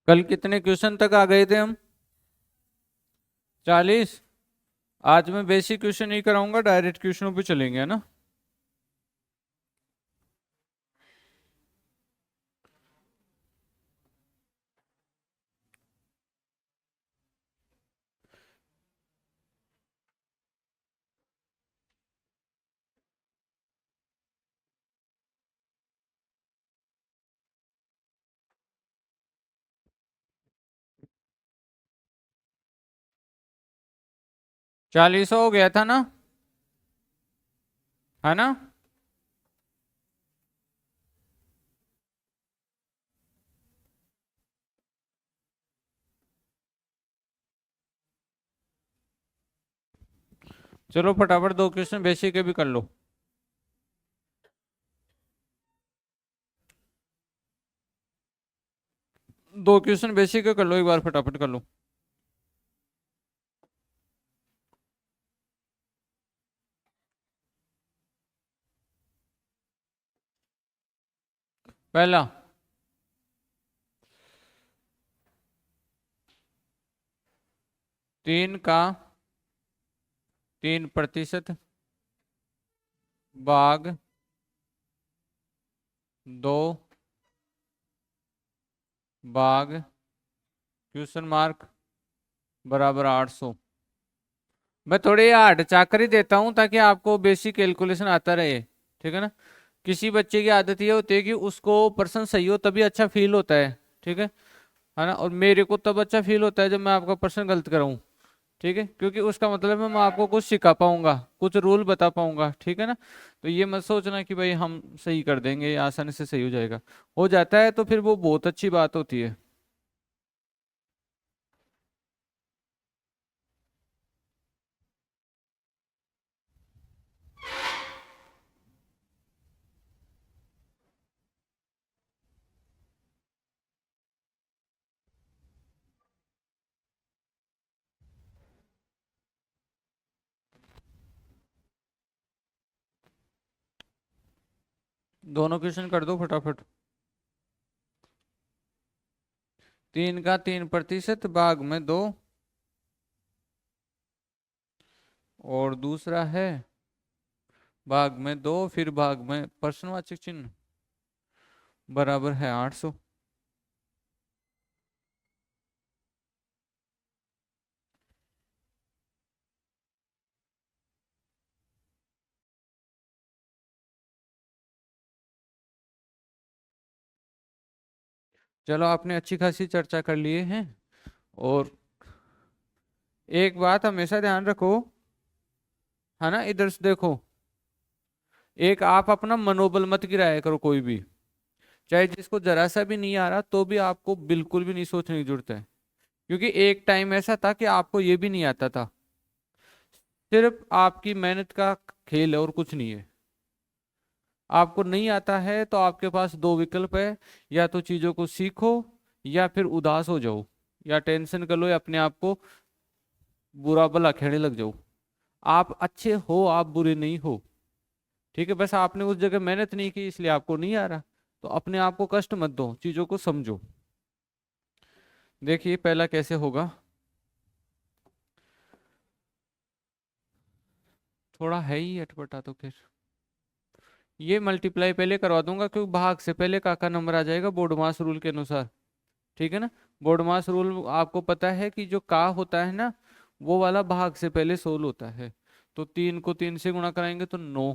कल कितने क्वेश्चन तक आ गए थे हम? 40। आज मैं बेसिक क्वेश्चन नहीं कराऊंगा, डायरेक्ट क्वेश्चनों पे चलेंगे, है ना? चालीस हो गया था ना, है ना? चलो फटाफट दो क्वेश्चन बेसिक के भी कर लो। दो क्वेश्चन बेसिक के कर लो, एक बार फटाफट कर लो। पहला, 3 का 3% भाग 2 भाग क्वेश्चन मार्क बराबर 800। मैं थोड़ी हार्ड चाकरी देता हूं ताकि आपको बेसिक कैलकुलेशन आता रहे, ठीक है ना? किसी बच्चे की आदत ये होती है कि उसको पर्सन सही हो तभी अच्छा फील होता है ना? और मेरे को तब अच्छा फील होता है जब मैं आपका पर्सन गलत कराऊं, ठीक है? क्योंकि उसका मतलब है मैं आपको कुछ सिखा पाऊंगा, कुछ रूल बता पाऊंगा, ठीक है ना? तो ये मत सोचना कि भाई हम सही कर देंगे, आसानी से सही हो जाएगा। हो जाता है तो फिर वो बहुत अच्छी बात होती है। दोनों क्वेश्चन कर दो फटाफट। 3 का 3% भाग में 2, और दूसरा है भाग में 2 फिर भाग में प्रश्नवाचक चिन्ह बराबर है 800। चलो आपने अच्छी खासी चर्चा कर लिए हैं। और एक बात हमेशा ध्यान रखो, है ना? इधर से देखो, एक आप अपना मनोबल मत गिराया करो कोई भी। चाहे जिसको जरा सा भी नहीं आ रहा तो भी आपको बिल्कुल भी नहीं सोचने की जरूरत है। क्योंकि एक टाइम ऐसा था कि आपको ये भी नहीं आता था। सिर्फ आपकी मेहनत का खेल है और कुछ नहीं है। आपको नहीं आता है तो आपके पास दो विकल्प है, या तो चीजों को सीखो या फिर उदास हो जाओ, या टेंशन कर लो या अपने आप को बुरा भला कहने लग जाओ। आप अच्छे हो, आप बुरे नहीं हो, ठीक है? बस आपने उस जगह मेहनत नहीं की इसलिए आपको नहीं आ रहा। तो अपने आप को कष्ट मत दो, चीजों को समझो। देखिए पहला कैसे होगा, थोड़ा है ही अटपटा तो फिर ये मल्टीप्लाई पहले करवा दूंगा, क्योंकि भाग से पहले का नंबर आ जाएगा बोर्ड मास रूल के अनुसार, ठीक है ना? बोर्ड मास रूल आपको पता है कि जो का होता है ना, वो वाला भाग से पहले सोल होता है। तो 3 को 3 से गुणा कराएंगे तो 9।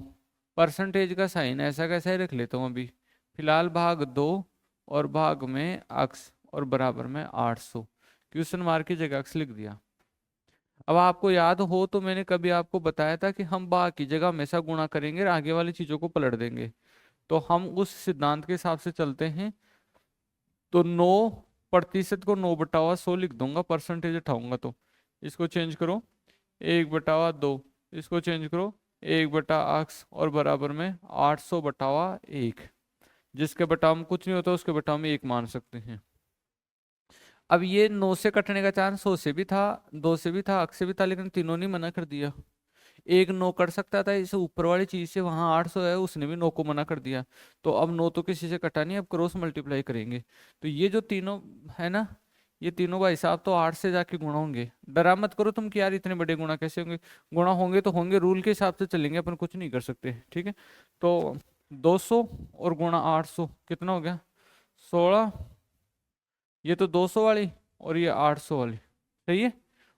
परसेंटेज का साइन ऐसा कैसा ही रख लेता हूँ अभी। फिलहाल भाग 2 और भाग में अक्स और बराबर में 800। क्वेश्चन मार्क की जगह अक्स लिख दिया। अब आपको याद हो तो मैंने कभी आपको बताया था कि हम भाग की जगह हमेशा गुणा करेंगे और आगे वाली चीजों को पलट देंगे। तो हम उस सिद्धांत के हिसाब से चलते हैं। तो 9% को 9/100 लिख दूंगा, परसेंटेज उठाऊंगा तो इसको चेंज करो 1/2, इसको चेंज करो 1/x और बराबर में 800/1। जिसके बटाव में कुछ नहीं होता उसके बटाव में 1 मान सकते हैं। अब ये 9 से कटने का चांस 100 से भी था, 2 से भी था, अक्स से भी था, लेकिन तीनों ने मना कर दिया। एक 9 कर सकता था इस ऊपर वाली चीज से, वहां 800 है, उसने भी 9 को मना कर दिया। तो अब 9 तो किसी से कटा नहीं, अब क्रॉस मल्टीप्लाई करेंगे। तो ये जो तीनों है ना, ये तीनों भाई साहब तो 8 से जाके गुणा होंगे। डरा मत करो तुम कि यार इतने बड़े गुणा कैसे होंगे। गुणा होंगे तो होंगे, रूल के हिसाब से चलेंगे, अपन कुछ नहीं कर सकते, ठीक है। तो 200 और गुणा 800 कितना हो गया, 16। ये तो 200 वाली और ये 800 वाली, सही है।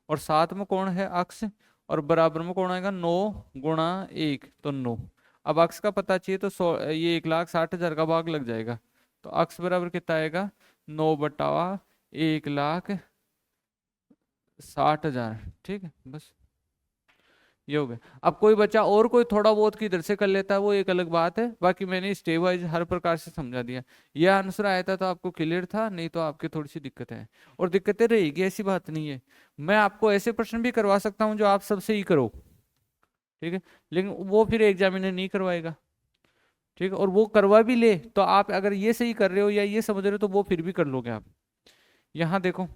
और साथ में कौन है, अक्ष। और बराबर में कौन आएगा, 9 गुणा 1 तो 9। अब अक्ष का पता चाहिए तो ये 1,60,000 का भाग लग जाएगा। तो अक्ष बराबर कितना आएगा, 9/1,60,000, ठीक है बस। ये हो गया। अब कोई बच्चा और कोई थोड़ा बहुत किधर से कर लेता है वो एक अलग बात है, बाकी मैंने स्टेप वाइज हर प्रकार से समझा दिया। यह आंसर आया था तो आपको क्लियर था, नहीं तो आपकी थोड़ी सी दिक्कत है, और दिक्कतें रहेगी, ऐसी बात नहीं है। मैं आपको ऐसे प्रश्न भी करवा सकता हूँ जो आप सबसे ही करो, ठीक है, लेकिन वो फिर एग्जामिनर नहीं करवाएगा, ठीक है। और वो करवा भी ले तो आप अगर ये सही कर रहे हो या ये समझ रहे हो तो वो फिर भी कर लोगे आप। यहाँ देखो,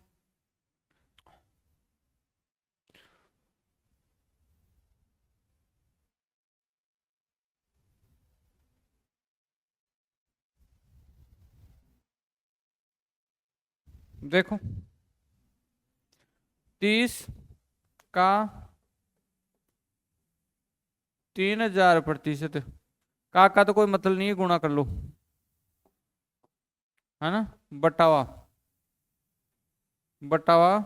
देखो 30 का 3,000%, का तो कोई मतलब नहीं है, गुणा कर लो, है ना। बटावा, बटावा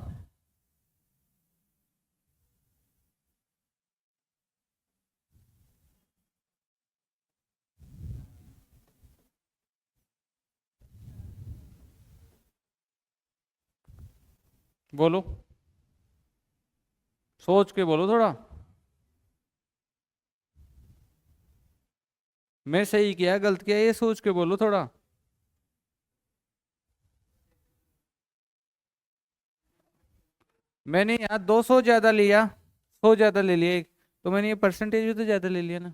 बोलो, सोच के बोलो थोड़ा। मैं सही किया गलत किया ये सोच के बोलो थोड़ा। मैंने यहाँ 200 ज्यादा लिया, 100 ज्यादा ले लिया एक, तो मैंने ये परसेंटेज भी तो ज्यादा ले लिया ना।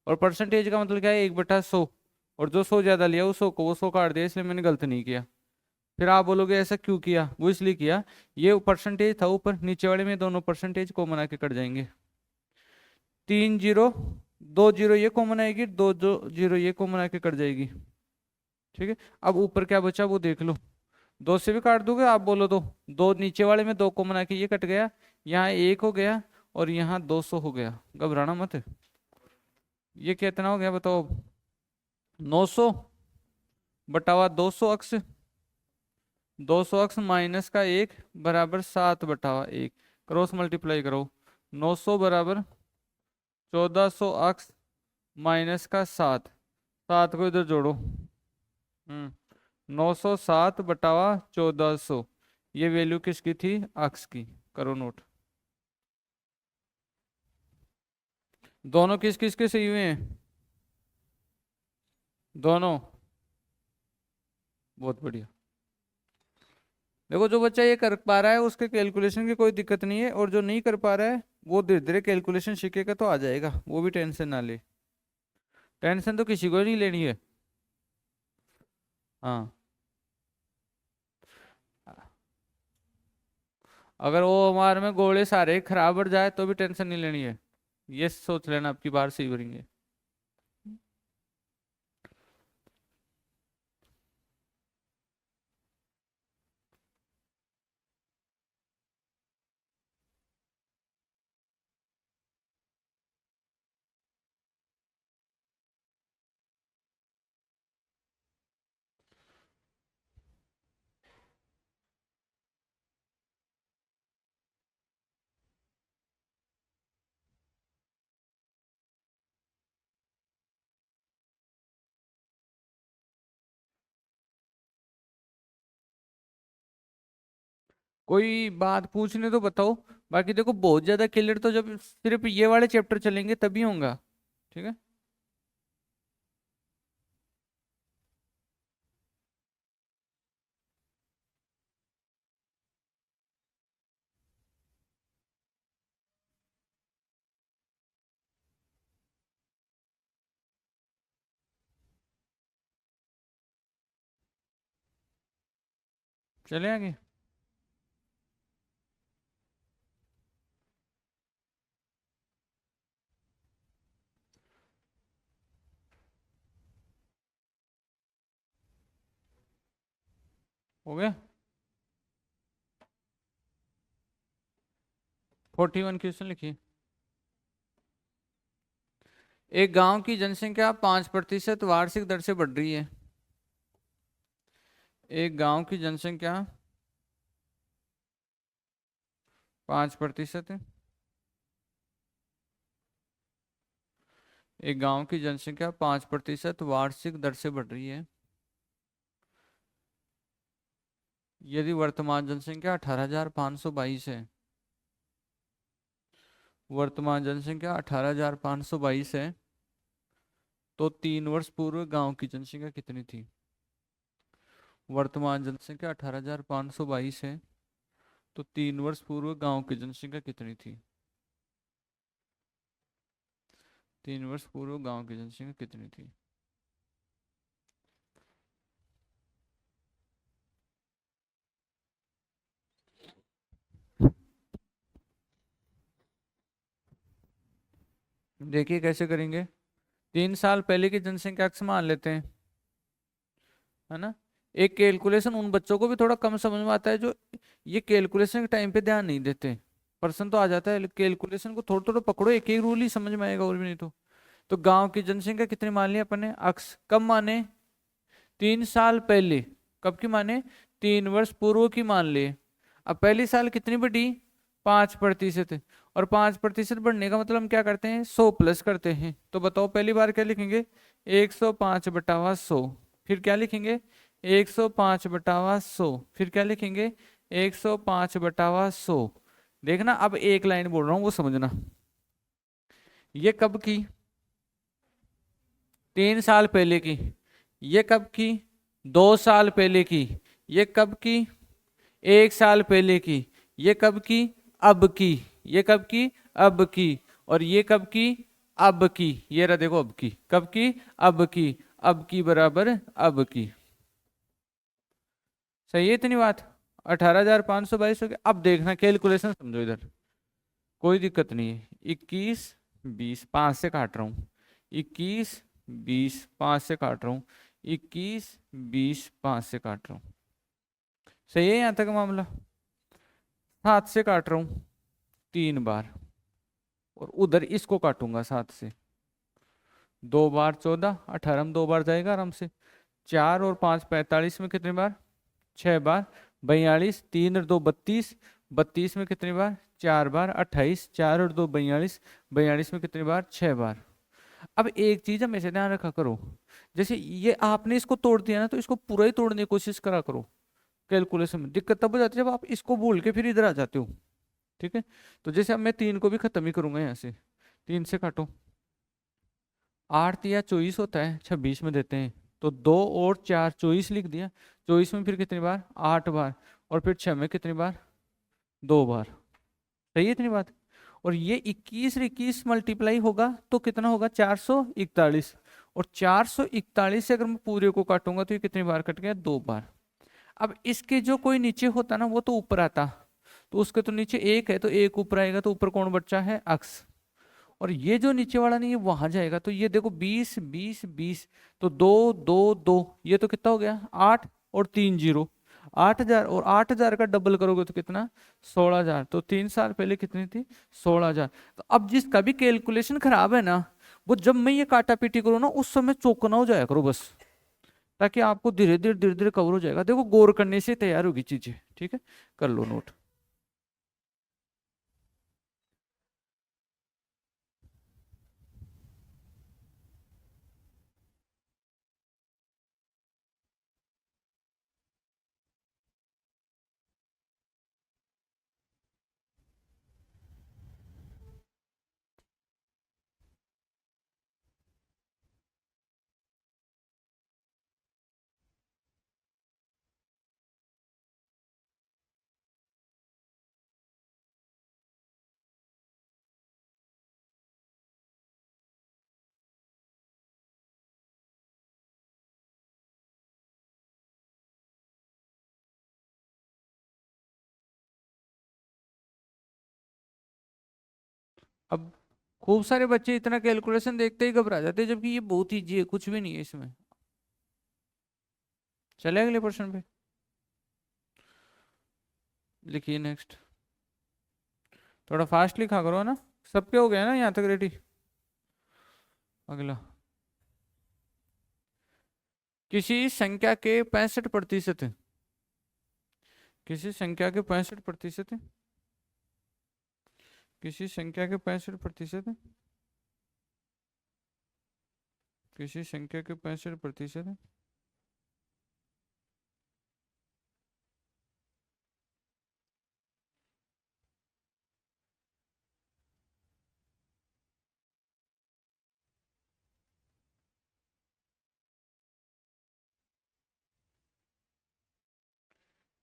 और परसेंटेज का मतलब क्या है, 1/100। और जो 100 ज्यादा लिया उस 100 को वो 100 काट दिया, इसलिए मैंने गलत नहीं किया। फिर आप बोलोगे ऐसा क्यों किया, वो इसलिए किया, ये परसेंटेज था ऊपर, नीचे वाले में दोनों परसेंटेज कॉमन आके कट जाएंगे। 3 जीरो, 2 जीरो ये कॉमन आएगी, दो दो जीरो ये कॉमन आके कट जाएगी, ठीक है। अब ऊपर क्या बचा वो देख लो, 2 से भी काट दोगे आप बोलो तो, दो नीचे वाले में 2 कॉमन आके ये कट गया, यहाँ 1 हो गया, और यहाँ 200 हो गया, घबराना मत। ये कितना हो गया बताओ, 900/200 अक्स, 200 अक्स माइनस का 1 बराबर 7/1, क्रॉस मल्टीप्लाई करो। 900 बराबर 1400 अक्स माइनस का 7, 7 को इधर जोड़ो। 907/1400, ये वैल्यू किसकी थी, अक्स की, करो नोट। दोनों किस किस के सही हुए हैं, दोनों, बहुत बढ़िया। देखो जो बच्चा ये कर पा रहा है उसके कैलकुलेशन की कोई दिक्कत नहीं है, और जो नहीं कर पा रहा है वो धीरे धीरे कैलकुलेशन सीखेगा तो आ जाएगा, वो भी टेंशन ना ले। टेंशन तो किसी को नहीं लेनी है। हाँ, अगर वो हमारे में गोले सारे खराब बढ़ जाए तो भी टेंशन नहीं लेनी है, ये सोच लेना आपकी बार सही करेंगे। कोई बात पूछने तो बताओ, बाकी देखो बहुत ज्यादा क्लियर तो जब सिर्फ ये वाले चैप्टर चलेंगे तभी होगा, ठीक है। चले आगे। हो गया। 41 क्वेश्चन लिखिए। एक गांव की जनसंख्या 5% वार्षिक दर से बढ़ रही है। एक गांव की जनसंख्या 5%, एक गांव की जनसंख्या 5% वार्षिक दर से बढ़ रही है यदि वर्तमान जनसंख्या 18,522 है। वर्तमान जनसंख्या 18,522 है तो 3 वर्ष पूर्व गांव की जनसंख्या कितनी थी। वर्तमान जनसंख्या 18,522 है तो 3 वर्ष पूर्व गांव की जनसंख्या कितनी थी। 3 वर्ष पूर्व गांव की जनसंख्या कितनी थी। देखिए कैसे करेंगे। 3 साल पहले की जनसंख्या अक्स मान लेते हैं, है ना। एक कैलकुलेशन उन बच्चों को भी थोड़ा कम समझ में आता है जो ये कैलकुलेशन के टाइम पे ध्यान नहीं देते। पर्सन तो आ जाता है, कैलकुलेशन को थोड़ा थोड़ा पकड़ो, एक एक रूल ही समझ में आएगा और भी नहीं तो गांव की जनसंख्या कितनी मान ली अपन ने, अक्स कब माने, 3 साल पहले। कब की माने, 3 वर्ष पूर्व की मान लिए। अब पहली साल कितनी बढ़ी, 5%। और 5% बढ़ने का मतलब हम क्या करते हैं, 100 प्लस करते हैं। तो बताओ पहली बार क्या लिखेंगे, 105/100। फिर क्या लिखेंगे, 105/100। फिर क्या लिखेंगे, 105/100। देखना अब एक लाइन बोल रहा हूं वो समझना। ये कब की, 3 साल पहले की। ये कब की, 2 साल पहले की। ये कब की, 1 साल पहले की। ये कब की, अब की। ये कब की, अब की। और ये कब की, अब की। ये रहा देखो अब की, कब की, अब की। अब की बराबर अब की। सही है इतनी बात। 18,522 हो गया। अब देखना कैलकुलेशन समझो इधर, कोई दिक्कत नहीं है। 21 20 5 से काट रहा हूं, 21 20 5 से काट रहा हूं, 21 20 5 से काट रहा हूं। सही है यहां तक मामला। 7 से काट रहा हूं 3 बार, और उधर इसको काटूंगा 7 से। 2 बार 14, 18 में 2 बार जाएगा आराम से। 4 और 5 45 में कितनी बार, 6 बार। 42, 3 और 2 32, 32 में कितनी बार, 4 बार। 28, 4 और 2 42, 42 में कितनी बार, 6 बार। अब एक चीज हमेशा ध्यान रखा करो, जैसे ये आपने इसको तोड़ दिया ना, तो इसको पूरा ही तोड़ने की कोशिश करा करो। कैलकुलेशन में दिक्कत तब हो जाती है जब आप इसको भूल के फिर इधर आ जाते हो। ठीक है, तो जैसे अब मैं 3 को भी खत्म ही करूंगा यहाँ से। 3 से काटो, 8 या 24 होता है, 26 में देते हैं। तो 2 और 4 24 लिख दिया। 24 में फिर कितनी बार, 8 बार। और फिर 6 में कितनी बार, 2 बार। सही है इतनी बात। और ये 21 और 21 मल्टीप्लाई होगा तो कितना होगा, 441। और 441 से अगर मैं पूरे को काटूंगा तो ये कितनी बार कट गया, 2 बार। अब इसके जो कोई नीचे होता ना वो तो ऊपर आता, तो उसके तो नीचे एक है तो एक ऊपर आएगा, तो ऊपर कौन बच्चा है, अक्स। और ये जो नीचे वाला नहीं है वहां जाएगा, तो ये देखो 20 20 20। तो 2 2 2, ये तो कितना हो गया, 8 और 3 0, 8,000। और 8,000 का डबल करोगे तो कितना, 16,000। तो 3 साल पहले कितनी थी, 16,000। तो अब जिसका भी कैलकुलेशन खराब है ना, वो जब मैं ये काटा पीटी करूँ ना उस समय चौकना हो जाया करो बस, ताकि आपको धीरे धीरे कवर हो जाएगा। देखो गौर करने से तैयार होगी चीजें। ठीक है, कर लो नोट। अब खूब सारे बच्चे इतना कैलकुलेशन देखते ही घबरा जाते हैं, जबकि ये बहुत ईजी है, कुछ भी नहीं है इसमें। चले अगले प्रश्न पे। लिखिए नेक्स्ट। थोड़ा फास्ट लिखा करो ना, सबके हो गया ना यहाँ तक रेडी। अगला, किसी संख्या के 65%, किसी संख्या के 65%, किसी संख्या के 65%, किसी संख्या के 65%,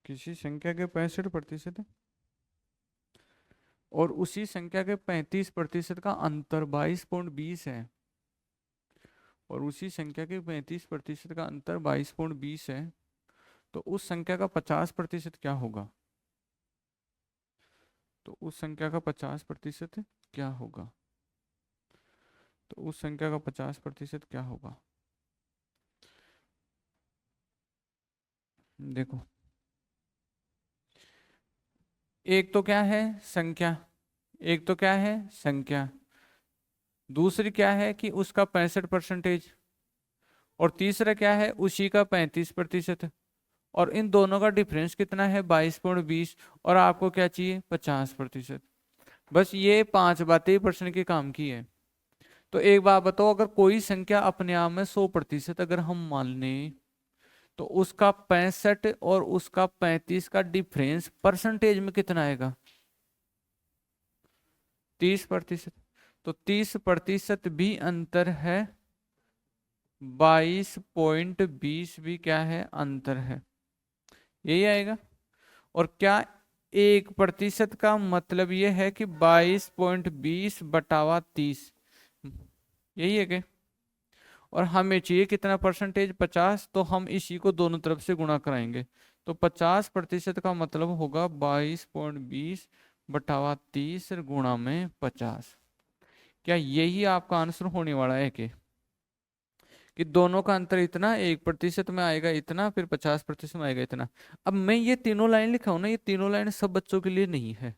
किसी संख्या के 65% और उसी संख्या के 35% का अंतर 22.20 है, और उसी संख्या के 35% का अंतर 22.20 है, तो उस संख्या का 50% क्या होगा? तो उस संख्या का 50% क्या होगा? तो उस संख्या का 50% क्या होगा? देखो, एक तो क्या है संख्या, एक तो क्या है संख्या, दूसरी क्या है कि उसका 65%, और तीसरा क्या है उसी का 35%, और इन दोनों का डिफरेंस कितना है 22.20, और आपको क्या चाहिए 50%। बस ये 5 बातें ही प्रश्न के काम की है। तो एक बात बताओ, अगर कोई संख्या अपने आप में 100% अगर हम मान लें, तो उसका 65 और उसका 35 का डिफरेंस परसेंटेज में कितना आएगा? 30%। तो 30% भी अंतर है, 22.20 भी क्या है अंतर है, यही आएगा। और क्या 1% का मतलब ये है कि 22.20 बटावा 30, यही है क्या? और हमें चाहिए कितना परसेंटेज 50, तो हम इसी को दोनों तरफ से गुणा कराएंगे। तो 50% का मतलब होगा 22.20 बटावा 30 गुणा में 50। क्या यही आपका आंसर होने वाला है कि दोनों का अंतर इतना, 1% में आएगा इतना, फिर 50% में आएगा इतना। अब मैं ये तीनों लाइन लिखा हूं ना, ये तीनों लाइन सब बच्चों के लिए नहीं है,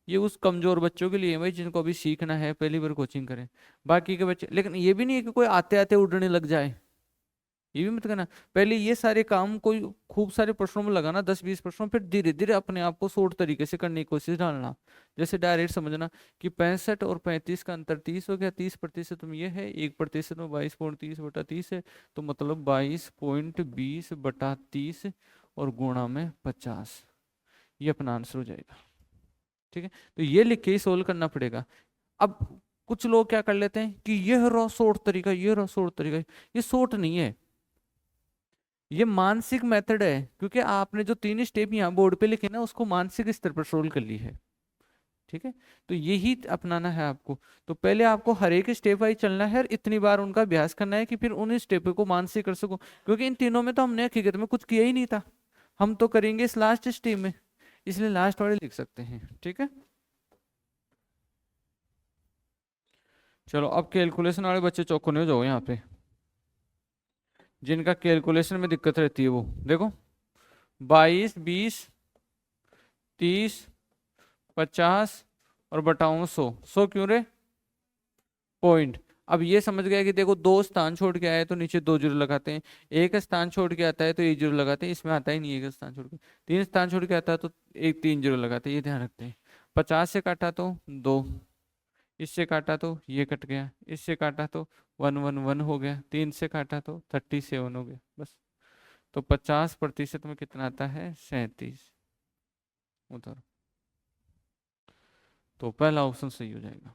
ये उस कमजोर बच्चों के लिए है भाई, जिनको अभी सीखना है, पहली बार कोचिंग करें। बाकी के बच्चे, लेकिन ये भी नहीं है कि कोई आते आते उड़ने लग जाए, ये भी मत करना। पहले ये सारे काम कोई खूब सारे प्रश्नों में लगाना, 10-20 प्रश्नों, फिर धीरे धीरे अपने आप को शॉर्ट तरीके से करने की कोशिश डालना। जैसे डायरेक्ट समझना कि 65 और 35 का अंतर 30 हो गया, 30% में ये है, 1% में 22.30 बटा 30 है, तो मतलब 22.20 बटा 30 और गुणा में 50, ये अपना आंसर हो जाएगा। ठीक है, तो ये लिख के ही सोल्व करना पड़ेगा। अब कुछ लोग क्या कर लेते हैं कि ये रहा शॉर्ट तरीका, ये रहा शॉर्ट तरीका, ये शॉर्ट नहीं है, ये मानसिक मेथड है, क्योंकि आपने जो 3 स्टेप यहाँ बोर्ड पे लिखे ना, उसको मानसिक स्तर पर सोल्व कर ली है। ठीक है, तो यही अपनाना है आपको। तो पहले आपको हर एक स्टेप वाइज चलना है और इतनी बार उनका अभ्यास करना है कि फिर उन स्टेप को मानसिक कर सको, क्योंकि इन तीनों में तो हमने हकीकत में कुछ किया ही नहीं था, हम तो करेंगे इस लास्ट स्टेप में, इसलिए लास्ट वाले लिख सकते हैं। ठीक है, चलो अब कैलकुलेशन वाले बच्चे चौकन्ने हो जाओ यहाँ पे, जिनका कैलकुलेशन में दिक्कत रहती है वो देखो, 22, 20, 30, 50 और बटाऊं 100, 100 क्यों रे पॉइंट। अब ये समझ गया कि देखो, दो स्थान छोड़ के आए तो नीचे दो जीरो लगाते हैं, एक स्थान छोड़ के आता है तो एक जीरो लगाते हैं, इसमें आता ही नहीं एक स्थान छोड़ के, तीन स्थान छोड़ के आता है तो एक तीन जीरो लगाते हैं, ये ध्यान रखते हैं। 50 से काटा तो 2, इससे काटा तो ये कट गया, इससे काटा तो 111 हो गया, 3 से काटा तो 37 हो गया, बस। तो 50% में कितना आता है 37, उधर। तो पहला ऑप्शन सही हो जाएगा।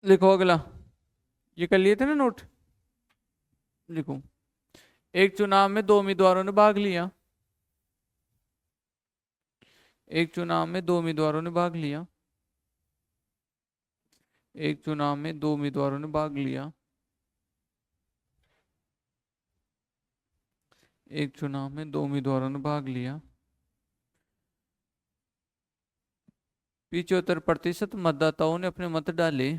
लिखो अगला। ये कर लिए थे ना नोट। लिखो। एक चुनाव में दो उम्मीदवारों ने भाग लिया। एक चुनाव में दो उम्मीदवारों ने भाग लिया। एक चुनाव में दो उम्मीदवारों ने भाग लिया। एक चुनाव में दो उम्मीदवारों ने भाग लिया। 75% मतदाताओं ने अपने मत डाले।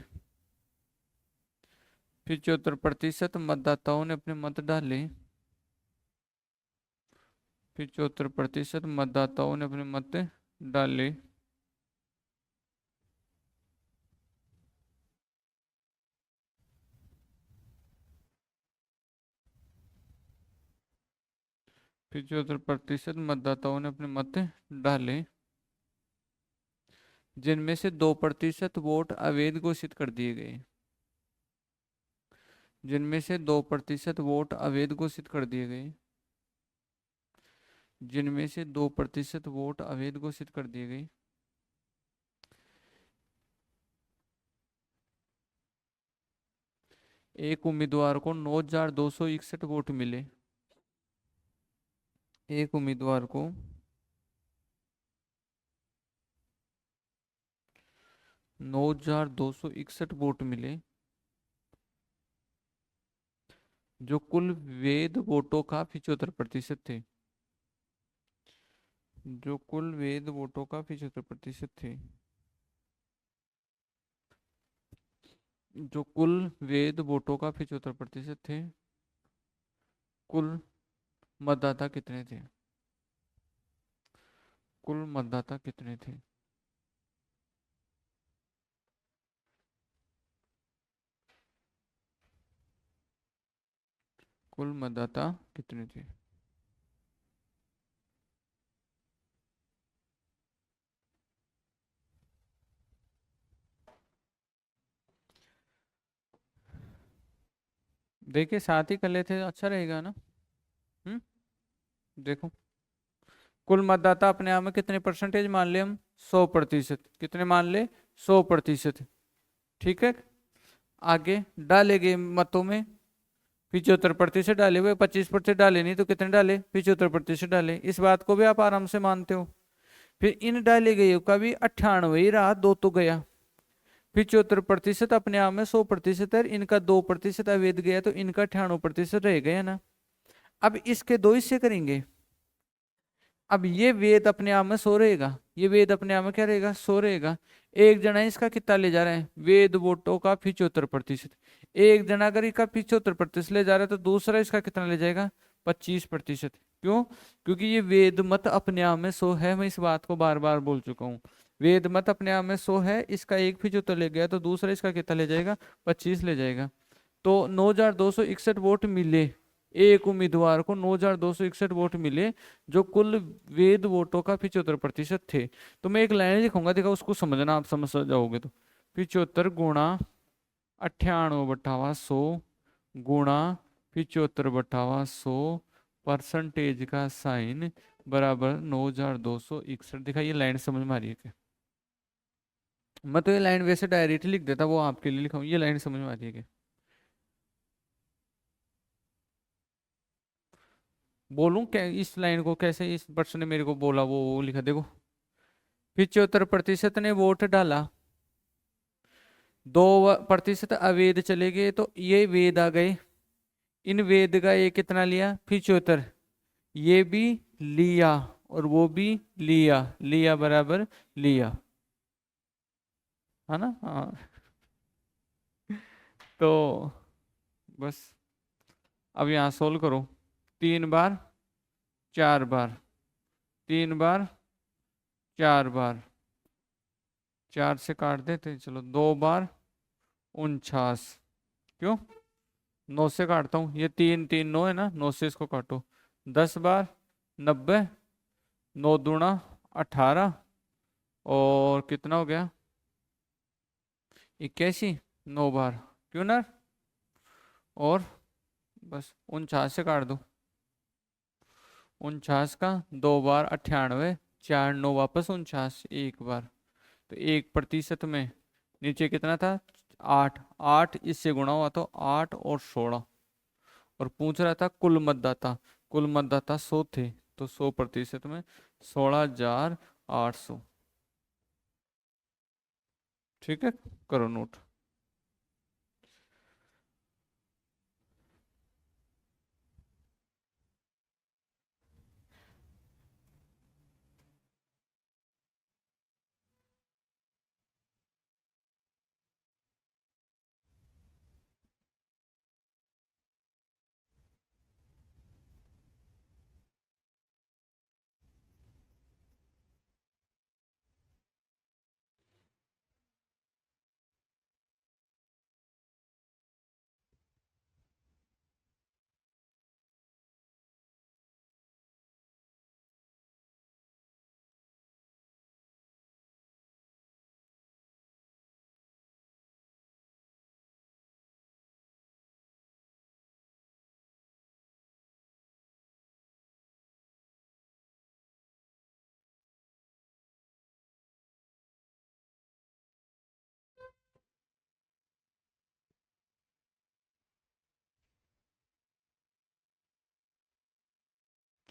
75% मतदाताओं ने अपने मत डाले। 75% मतदाताओं ने अपने मत डाले। पिछहत्तर प्रतिशत मतदाताओं ने अपने मत डाले, जिनमें से 2% वोट अवैध घोषित कर दिए गए। जिनमें से 2% वोट अवैध घोषित कर दिए गए। जिनमें से 2% वोट अवैध घोषित कर दिए गए। एक उम्मीदवार को 9,261 वोट मिले। एक उम्मीदवार को 9,261 वोट मिले, जो कुल वैध वोटों का 75% थे। जो कुल वैध वोटों का 75% थे। जो कुल वैध वोटों का 75% थे। कुल मतदाता कितने थे? कुल मतदाता कितने थे? कुल मतदाता कितने थे? देखिए साथ ही कर लेते अच्छा रहेगा ना। हम्म। देखो, कुल मतदाता अपने आप में कितने परसेंटेज मान ले हम? 100%। कितने मान ले? 100%। ठीक है। आगे डाले गए मतों में 75% डाले हुए, 25% डाले नहीं तो कितने डाले? 75% डाले। इस बात को भी आप आराम से मानते हो। फिर इन डाले गए का भी 98 ही रहा, दो तो गया। 75% अपने आप में 100% है, इनका 2% अवैध गया तो इनका 98% रह गया ना। अब इसके दो हिस्से करेंगे। अब ये वेद अपने आप में सो रहेगा, ये वेद अपने आप में क्या रहेगा? सो रहेगा। एक जना इसका कितना ले जा रहा है? वेद वोटों का 75%। एक जना अगर इसका 75% ले जा रहा है तो दूसरा इसका कितना ले जाएगा? 25%। क्यों? क्योंकि ये वेद मत अपने आप में सो है। मैं इस बात को बार बार बोल चुका हूँ। वेद मत अपने आप में सो है, इसका एक 75 ले गया तो दूसरा इसका कितना ले जाएगा? 25 ले जाएगा। तो 9,261 वोट मिले। एक उम्मीदवार को 9,261 वोट मिले, जो कुल वैध वोटों का 75% थे। तो मैं एक लाइन लिखूंगा, देखा उसको समझना, आप समझ जाओगे। तो 75 गुणा 98/100 गुणा 75/100 परसेंटेज का साइन बराबर 9,261। देखा ये लाइन समझ में आ रही है क्या? मैं तो ये लाइन वैसे डायरेक्ट लिख देता, वो आपके लिए लिखा हूँ। ये लाइन समझ में आ रही है क्या? बोलूं क्या इस लाइन को? कैसे इस पर्सन ने मेरे को बोला वो लिखा देखो। 75% ने वोट डाला, 2% अवैध चले गए तो ये वेद आ गए। इन वेद का ये कितना लिया? 75। ये भी लिया और वो भी लिया, लिया बराबर लिया, है ना? हाँ। तो बस अब यहाँ सोल्व करो। 3 बार, 4 बार, 3 बार, 4 बार, 4 से काट देते चलो, 2 बार 49। क्यों? 9 से काटता हूँ, ये 3 3 9 है ना, 9 से इसको काटो। 10 बार 90, 9 दूना 18, और कितना हो गया? 81। 9 बार, क्यों ना? और बस 49 से काट दो। 49 का 2 बार 98, 4 9 वापस 49, 1 बार। तो 1% में नीचे कितना था? 8, 8 इससे गुणा हुआ तो 8 और 16। और पूछ रहा था कुल मतदाता, कुल मतदाता 100 थे, तो 100% में 16,800। ठीक है, करो नोट।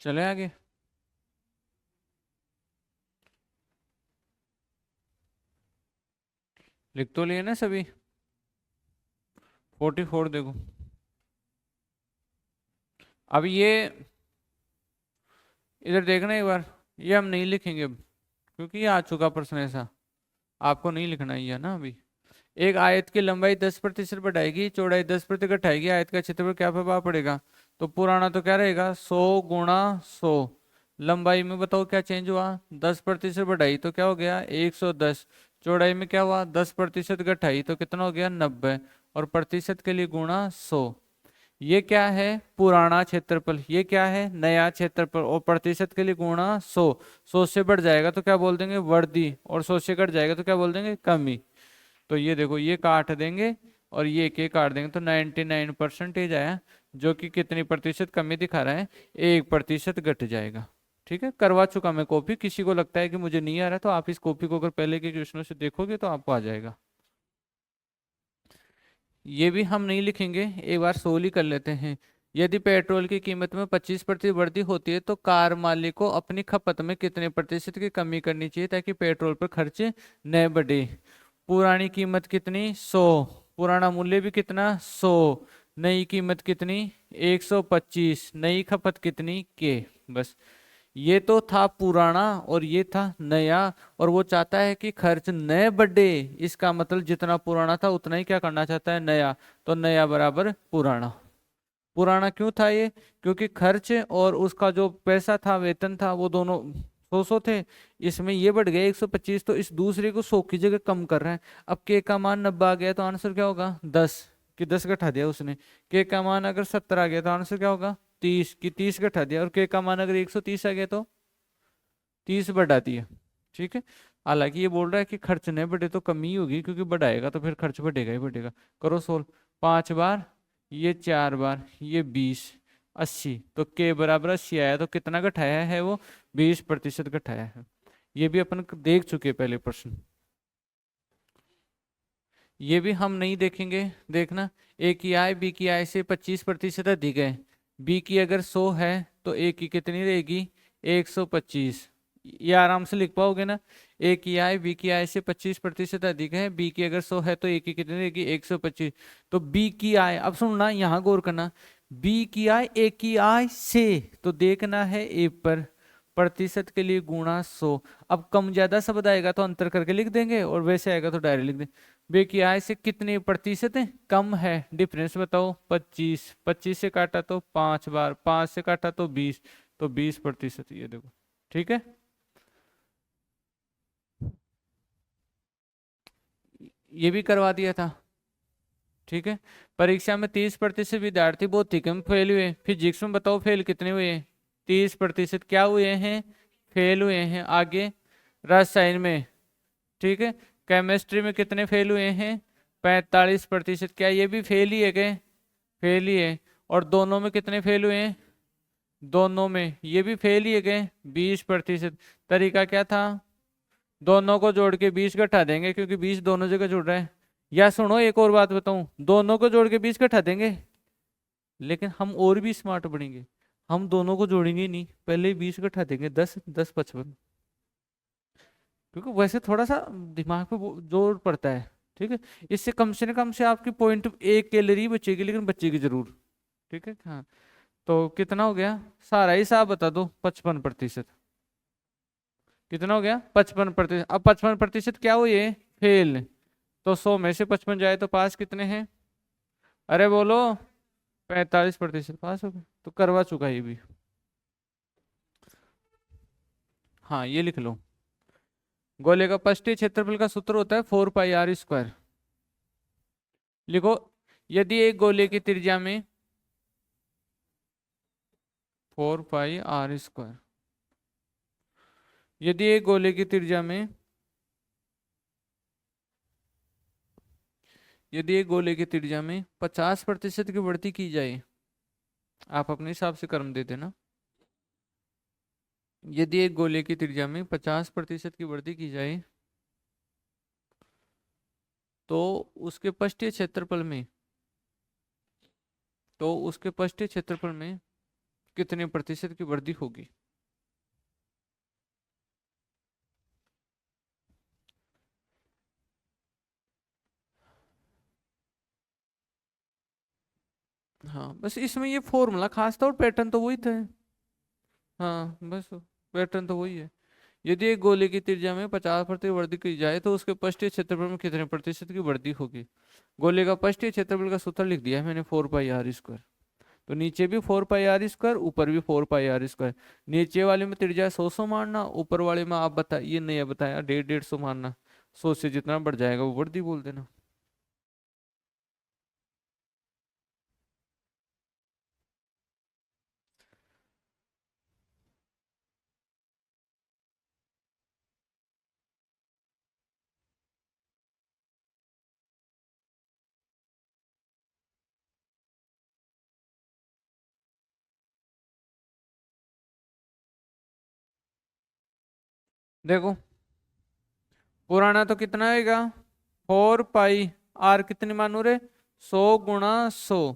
चले आगे। लिख तो लिए ना सभी। 44 देखो। अब ये इधर देखना एक बार, ये हम नहीं लिखेंगे अब, क्योंकि ये आ चुका प्रश्न ऐसा, आपको नहीं लिखना ही है ना अभी। एक आयत की लंबाई 10% बढ़ाएगी, चौड़ाई 10% घटाएगी, आयत का क्षेत्रफल क्या प्रभाव पड़ेगा? तो पुराना तो क्या रहेगा, 100 × 100। लंबाई में बताओ क्या चेंज हुआ, 10% बढ़ाई तो क्या हो गया 110। चौड़ाई में क्या हुआ 10% घटाई तो कितना हो गया 90। और प्रतिशत के लिए गुणा 100। ये क्या है पुराना क्षेत्रफल, ये क्या है नया क्षेत्रफल, और प्रतिशत के लिए गुणा 100। 100 से बढ़ जाएगा तो क्या बोल देंगे वृद्धि, और 100 से घट जाएगा तो क्या बोल देंगे कमी। तो ये देखो ये काट देंगे और ये काट देंगे तो 99% आया, जो कि कितनी प्रतिशत कमी दिखा रहा है, 1% घट जाएगा। ठीक है, करवा चुका मैं कॉपी, किसी को लगता है कि मुझे नहीं आ रहा तो आप इस कॉपी को अगर पहले के क्वेश्चनों से देखोगे तो आपको आ जाएगा। ये भी हम नहीं लिखेंगे, एक बार सोल ही कर लेते हैं। यदि पेट्रोल की कीमत में 25% वृद्धि होती है तो कार मालिक को अपनी खपत में कितने प्रतिशत की कमी करनी चाहिए ताकि पेट्रोल पर खर्च न बढ़े? पुरानी कीमत कितनी 100, पुराना मूल्य भी कितना 100, नई कीमत कितनी 125, नई खपत कितनी के। बस ये तो था पुराना और ये था नया, और वो चाहता है कि खर्च नए बढ़े, इसका मतलब जितना पुराना था उतना ही क्या करना चाहता है नया, तो नया बराबर पुराना। पुराना क्यों था ये, क्योंकि खर्च और उसका जो पैसा था वेतन था वो दोनों 100 थे, इसमें ये बढ़ गया 125, तो इस दूसरे को 100 की जगह कम कर रहा है। अब के का मान 90 आ गया तो आंसर क्या होगा 10, कि 10 घटा दिया उसने। के का मान अगर 70 आ गया तो आंसर क्या होगा 30, की 30 घटा दिया। और के का मान अगर 130 आ गया तो 30 बढ़ा दिया। ठीक है, हालांकि ये बोल रहा है कि खर्च नहीं बढ़े तो कमी होगी, क्योंकि बढ़ाएगा तो फिर खर्च बढ़ेगा ही बढ़ेगा। करो सोल्व, 5 बार, ये 4 बार, ये 20, 80, तो के बराबर 80 आया, तो कितना घटाया है वो 20% घटाया है। ये भी अपन देख चुके पहले प्रश्न, ये भी हम नहीं देखेंगे। देखना, ए की आय बी की आय से 25% अधिक है, बी की अगर 100 है तो ए की कितनी रहेगी 125। ये आराम से लिख पाओगे ना, ए की आय बी की आय से 25% अधिक है, बी की अगर 100 है तो ए की कितनी रहेगी 125। तो बी की आय, अब सुनना यहाँ गौर करना, बी की आय ए की आय से, तो देखना है ए पर, प्रतिशत के लिए गुणा 100। अब कम ज्यादा शब्द आएगा तो अंतर करके लिख देंगे, और वैसे आएगा तो डायरेक्ट लिख देंगे। बे की आय से कितने प्रतिशत है कम है, डिफरेंस बताओ 25, 25 से काटा तो 5 बार, 5 से काटा तो 20, तो 20%, ये देखो। ठीक है, ये भी करवा दिया था। ठीक है, परीक्षा में 30% विद्यार्थी भौतिक में फेल हुए, फिजिक्स में बताओ फेल कितने हुए, 30% क्या हुए हैं फेल हुए हैं। आगे रसायन में, ठीक है, केमिस्ट्री में कितने फेल हुए हैं 45%, क्या ये भी फेल ही है क्या, फेल ही है। और दोनों में कितने फेल हुए हैं, दोनों में ये भी फेल ही है क्या 20%। तरीका क्या था, दोनों को जोड़ के 20 घटा देंगे, क्योंकि 20 दोनों जगह जुड़ रहा है। या सुनो एक और बात बताऊं, दोनों को जोड़ के 20 का उठा देंगे, लेकिन हम और भी स्मार्ट बनेंगे। हम दोनों को जोड़ेंगे ही नहीं, पहले ही 20 का उठा देंगे, 10 10 55। क्योंकि वैसे थोड़ा सा दिमाग पे जोर पड़ता है। ठीक है, इससे कम से कम से आपकी पॉइंट 1 कैलोरी बचेगी, लेकिन बचेगी जरूर। ठीक है, हाँ। तो कितना हो गया, सारा हिसाब बता दो। 55%। कितना हो गया, 55%। अब 55% क्या हुई है, फेल। तो 100 में से 55 जाए तो पास कितने हैं, अरे बोलो। 45% पास हो गए, तो करवा चुका ये भी। हाँ ये लिख लो। गोले का पृष्ठीय क्षेत्रफल का सूत्र होता है 4 पाई r²। लिखो, यदि एक गोले की त्रिज्या में 4 पाई r², यदि एक गोले की त्रिज्या में, यदि एक गोले की त्रिज्या में 50% की बढ़ती की जाए, आप अपने हिसाब से क्रम दे देना। यदि एक गोले की त्रिज्या में 50% की वृद्धि की जाए, तो उसके पृष्ठीय क्षेत्रफल में, तो उसके पृष्ठीय क्षेत्रफल में कितने प्रतिशत की वृद्धि होगी। हाँ बस इसमें ये फॉर्मूला खास था, और पैटर्न तो वही था। हाँ बस पैटर्न तो वही है। यदि एक गोले की त्रिज्या में 50% वृद्धि की जाए, तो उसके पृष्ठीय क्षेत्रफल में कितने प्रतिशत की वृद्धि होगी। गोले का पृष्ठीय क्षेत्रफल का सूत्र लिख दिया है मैंने, 4 पाई r²। तो नीचे भी 4 पाई r², ऊपर भी 4 पाई r²। नीचे वाले में त्रिज्या 100 मारना, ऊपर वाले में आप बताइए, नहीं बताया, 150 मारना। 100 से जितना बढ़ जाएगा वो वृद्धि बोल देना। देखो, पुराना तो कितना आएगा, 4 पाई r, कितनी मानो रे, 100 × 100,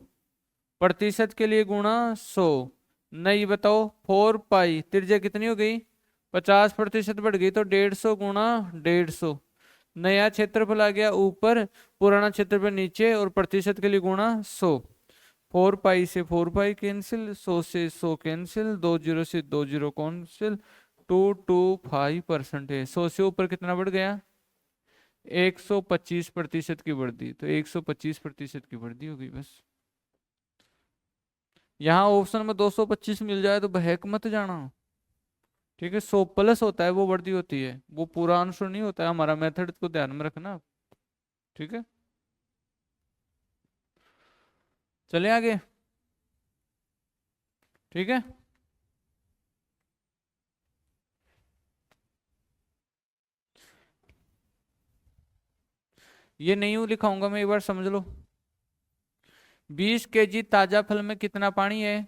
प्रतिशत के लिए गुणा 100। नहीं बताओ, 4 पाई, त्रिज्या कितनी हो गई, 50% बढ़ गई, तो 150 × 150। नया क्षेत्रफल आ गया ऊपर, पुराना क्षेत्रफल नीचे, और प्रतिशत के लिए गुणा 100। 4 पाई से 4 पाई कैंसिल, 100 से 100 कैंसिल, 2 0 से 2 0 कैंसिल, 225% है। 100 से ऊपर कितना बढ़ गया, 125% की वृद्धि, तो 125% की वृद्धि होगी बस। यहाँ ऑप्शन में 225 मिल जाए तो बहक मत जाना। ठीक है, 100+ होता है वो वृद्धि होती है, वो पूरा आंसर नहीं होता है, हमारा मेथड को ध्यान में रखना। ठीक है, चले आगे। ठीक है, ये नहीं हूं लिखाऊंगा मैं, एक बार समझ लो। 20 kg ताजा फल में कितना पानी है,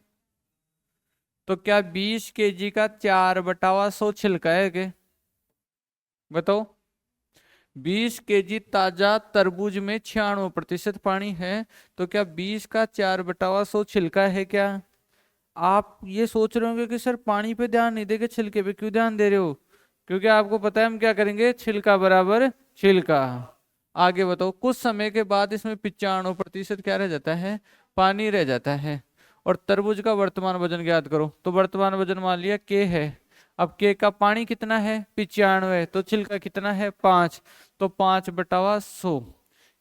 तो क्या 20 kg का 4/100 छिलका है क्या, बताओ। 20 kg ताजा तरबूज में 96% पानी है, तो क्या 20 का 4/100 छिलका है क्या। आप ये सोच रहे होंगे कि सर पानी पे ध्यान नहीं देके छिलके पे क्यों ध्यान दे रहे हो, क्योंकि आपको पता है हम क्या करेंगे, छिलका बराबर छिलका। आगे बताओ, कुछ समय के बाद इसमें 95% क्या रह जाता है, पानी रह जाता है। और तरबूज का वर्तमान वजन ज्ञात करो, तो वर्तमान वजन मान लिया के है। अब के का पानी कितना है, 95, तो छिलका कितना है, 5, तो 5/100।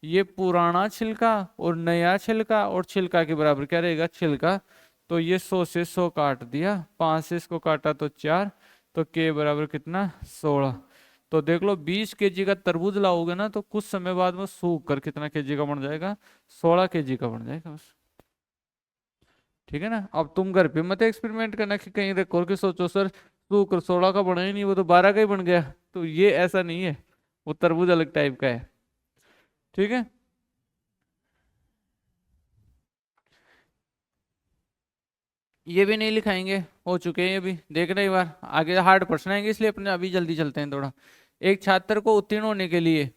ये पुराना छिलका और नया छिलका, और छिलका के बराबर क्या रहेगा, छिलका। तो ये 100 से 100 काट दिया, 5 से इसको काटा तो 4, तो के बराबर कितना, 16। तो देख लो, 20 kg का तरबूज लाओगे ना, तो कुछ समय बाद में सूख कर कितना केजी का बन जाएगा, 16 kg का बन जाएगा बस। ठीक है ना। अब तुम घर पे मत एक्सपेरिमेंट करना कि कहीं रिकॉर्ड के सोचो सर सूख कर 16 का बना ही नहीं, वो तो 12 का ही बन गया। तो ये ऐसा नहीं है, वो तरबूज अलग टाइप का है। ठीक है, ये भी नहीं लिखाएंगे, हो चुके हैं ये भी, देखना एक बार, आगे हार्ड प्रश्न आएंगे, इसलिए अपने अभी जल्दी चलते हैं थोड़ा। एक छात्र को उत्तीर्ण होने के लिए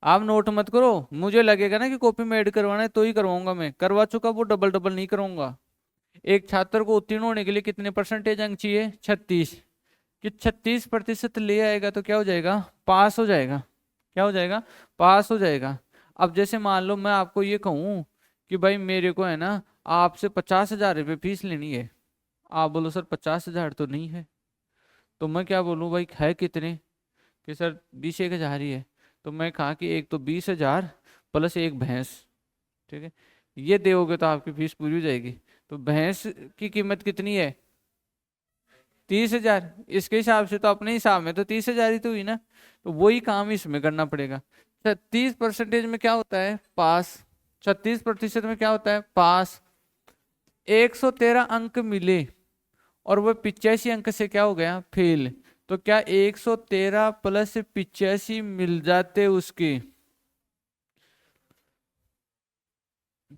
आप नोट मत करो, मुझे लगेगा ना कि कॉपी में ऐड करवाना है तो ही करवाऊंगा, मैं करवा चुका, वो डबल डबल नहीं करूंगा। एक छात्र को उत्तीर्ण होने के लिए कितने परसेंटेज अंक चाहिए? 36। कि 36% ले आएगा तो क्या हो जाएगा? पास हो जाएगा। क्या हो जाएगा? पास हो जाएगा। अब जैसे मान लो मैं आपको ये कहूं कि भाई मेरे को है ना आपसे 50,000 रुपये फीस लेनी है, आप बोलो सर 50,000 तो नहीं है, तो मैं क्या बोलूं भाई है कितने? कि सर 20,000 ही है। तो मैं कहा कि एक तो 20,000 प्लस एक भैंस, ठीक है, ये दोगे तो आपकी फीस पूरी हो जाएगी। तो भैंस की कीमत कितनी है? 30,000। इसके हिसाब से तो अपने हिसाब में तो 30,000 ही तो हुई ना, तो वही काम इसमें करना पड़ेगा। 36% में क्या होता है? पास। 36% में क्या होता है? पास। 113 अंक मिले और वह 85 अंक से क्या हो गया? फेल। तो क्या 113 प्लस 85 मिल जाते उसके,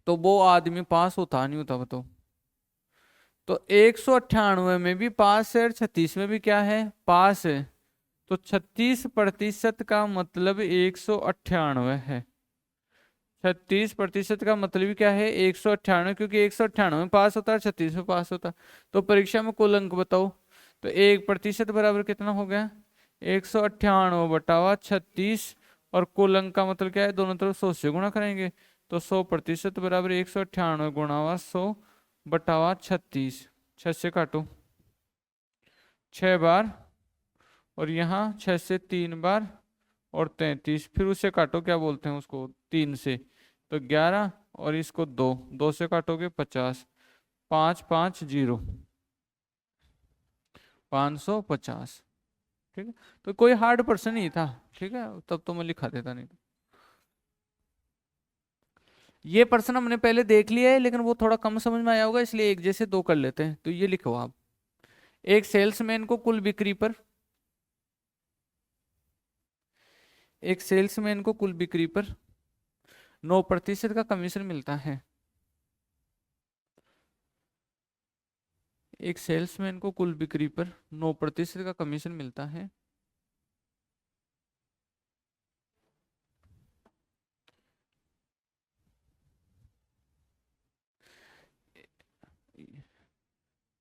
तो वो आदमी पास होता नहीं होता? बताओ। तो 198 में भी पास है और 36 में भी क्या है? पास है। तो 36% का मतलब 198 है। 36% का मतलब ही क्या है? 198, क्योंकि 198 में पास होता है, 36 में पास होता है। तो परीक्षा में कुल अंक बताओ, तो 1% बराबर कितना हो गया? 198/36। और कुल अंक का मतलब क्या है? दोनों तरफ 100 से गुणा करेंगे, तो 100% बराबर 198 गुणा 100/36। 6 से काटो, 6 बार, और यहाँ 6 से 3 बार, और 33, फिर उसे काटो, क्या बोलते हैं उसको, 3 से, तो 11, और इसको 2, 2 से काटोगे 50, 550, 550। ठीक है, तो कोई हार्ड प्रश्न नहीं था, ठीक है, तब तो मैं लिखा देता नहीं। ये प्रश्न हमने पहले देख लिया है, लेकिन वो थोड़ा कम समझ में आया होगा, इसलिए एक जैसे दो कर लेते हैं। तो ये लिखो आप, एक सेल्समैन को कुल बिक्री पर, एक सेल्समैन को कुल बिक्री पर 9% का कमीशन मिलता है। एक सेल्समैन को कुल बिक्री पर 9% का कमीशन मिलता है।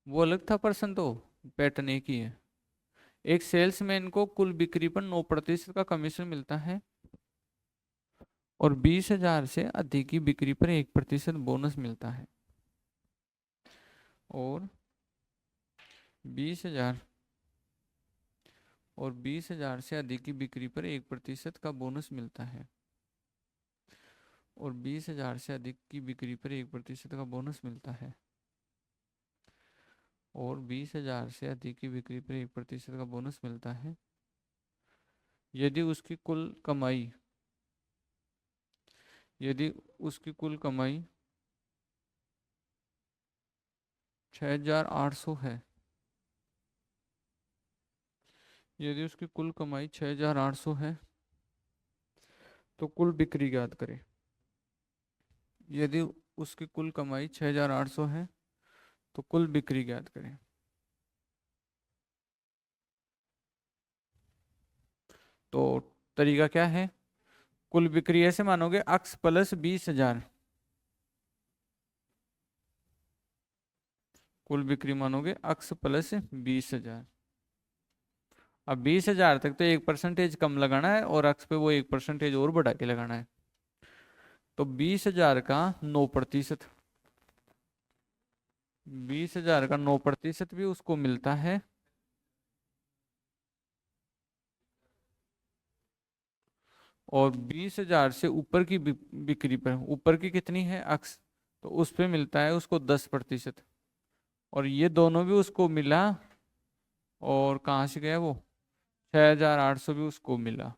वो अलग था प्रश्न, तो पैटर्न एक ही है। एक सेल्समैन को कुल बिक्री पर 9% का कमीशन मिलता है और 20,000 से अधिक की बिक्री पर 1% बोनस मिलता है। और 20,000 और 20,000 से अधिक की बिक्री पर 1% का बोनस मिलता है। और 20,000 से अधिक की बिक्री पर 1% का बोनस मिलता है। और 20,000 से अधिक की बिक्री पर 1% का बोनस मिलता है यदि उसकी कुल कमाई, यदि उसकी कुल कमाई 6,800 है। यदि उसकी कुल कमाई 6,800 है तो कुल बिक्री ज्ञात करें। यदि उसकी कुल कमाई 6,800 है तो कुल बिक्री ज्ञात करें। तो तरीका क्या है? कुल बिक्री ऐसे मानोगे, अक्स प्लस 20,000, कुल बिक्री मानोगे अक्स प्लस 20,000। अब 20,000 तक तो 1% कम लगाना है और अक्स पे वो 1% और बढ़ा के लगाना है। तो 20,000 का 9%, 20,000 का 9% भी उसको मिलता है। और 20,000 से ऊपर की बिक्री पर, ऊपर की कितनी है? अक्स, तो उस पे मिलता है उसको 10%। और ये दोनों भी उसको मिला, और कहाँ से गया वो? 6,800 भी उसको मिला।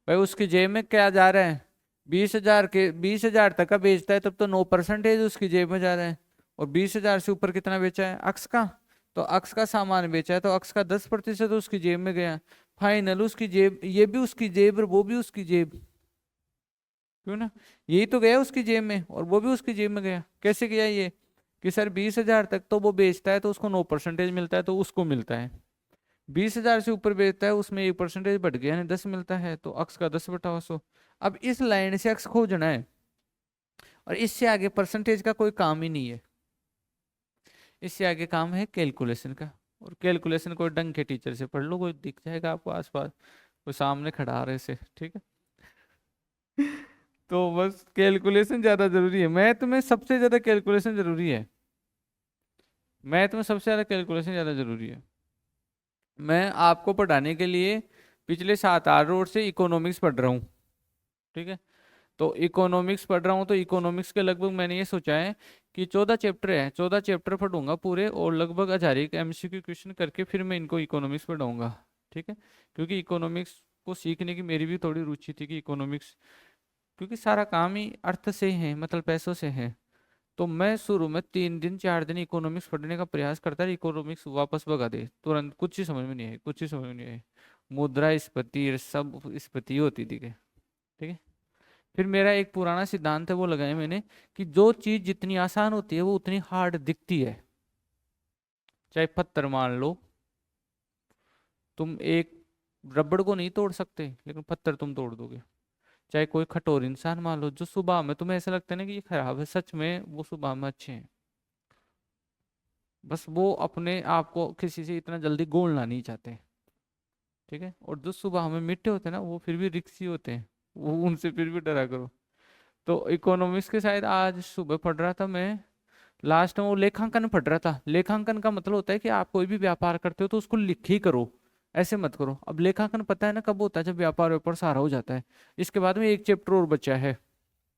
भाई उसकी जेब में क्या जा रहा है? 20,000 के, 20,000 तक का बेचता है तब तो 9% उसकी जेब में जा रहा है। और 20,000 से ऊपर कितना बेचा है? अक्स का, तो अक्स का सामान बेचा है तो अक्स का 10% उसकी जेब में गया। फाइनल उसकी जेब, ये भी उसकी जेब और वो भी उसकी जेब, क्यों ना, यही तो गया उसकी जेब में और वो भी उसकी जेब में गया। कैसे गया ये? कि सर 20,000 तक तो वो बेचता है तो उसको 9% मिलता है तो उसको मिलता है। 20,000 से ऊपर बेचता है उसमें 1% बढ़ गया, यानी 10 मिलता है, तो अक्स का 10/100। अब इस लाइन से अक्स खोजना है और इससे आगे परसेंटेज का कोई काम ही नहीं है, इससे आगे काम है कैलकुलेशन का। और कैलकुलेशन कोई ढंग के टीचर से पढ़ लो, कोई दिख जाएगा आपको आसपास, कोई सामने खड़ा रहे से, ठीक है। तो बस कैलकुलेशन ज्यादा जरूरी है, मैथ में सबसे ज्यादा कैलकुलेशन जरूरी है, मैथ में सबसे ज्यादा कैलकुलेशन ज्यादा जरूरी है। मैं आपको पढ़ाने के लिए पिछले 7-8 रोज से इकोनॉमिक्स पढ़ रहा हूँ, ठीक है। तो इकोनॉमिक्स पढ़ रहा हूँ, तो इकोनॉमिक्स के लगभग मैंने ये सोचा है कि 14 चैप्टर है, 14 चैप्टर पढ़ूंगा पूरे, और लगभग 1000 एक MCQ क्वेश्चन करके फिर मैं इनको इकोनॉमिक्स पढ़ाऊंगा, ठीक है। क्योंकि इकोनॉमिक्स को सीखने की मेरी भी थोड़ी रुचि थी कि इकोनॉमिक्स, क्योंकि सारा काम ही अर्थ से है, मतलब पैसों से है। तो मैं शुरू में 3 दिन 4 दिन इकोनॉमिक्स पढ़ने का प्रयास करता है, इकोनॉमिक्स वापस भगा दे तुरंत, कुछ ही समझ में नहीं आए, कुछ ही समझ में नहीं आए, मुद्रास्फीति ये सब स्फीति होती थी के, ठीक है। फिर मेरा एक पुराना सिद्धांत है वो लगाया मैंने, कि जो चीज जितनी आसान होती है वो उतनी हार्ड दिखती है। चाहे पत्थर मान लो, तुम एक रबड़ को नहीं तोड़ सकते लेकिन पत्थर तुम तोड़ दोगे। चाहे कोई कठोर इंसान मान लो, जो सुबह में तुम्हें ऐसा लगता है ना कि ये खराब है, सच में वो सुबह में अच्छे हैं, बस वो अपने आप को किसी से इतना जल्दी गोलना नहीं चाहते, ठीक है। और जो सुबह में मीठे होते हैं ना वो फिर भी रिक्सी होते हैं, वो उनसे फिर भी डरा करो। तो इकोनॉमिक्स के शायद आज सुबह पढ़ रहा था मैं, लास्ट में वो लेखांकन पढ़ रहा था। लेखांकन का मतलब होता है कि आप कोई भी व्यापार करते हो तो उसको लिख ही करो, ऐसे मत करो। अब लेखांकन पता है ना कब होता है, जब व्यापार व्यापार सारा हो जाता है। इसके बाद में एक चैप्टर और बचा है,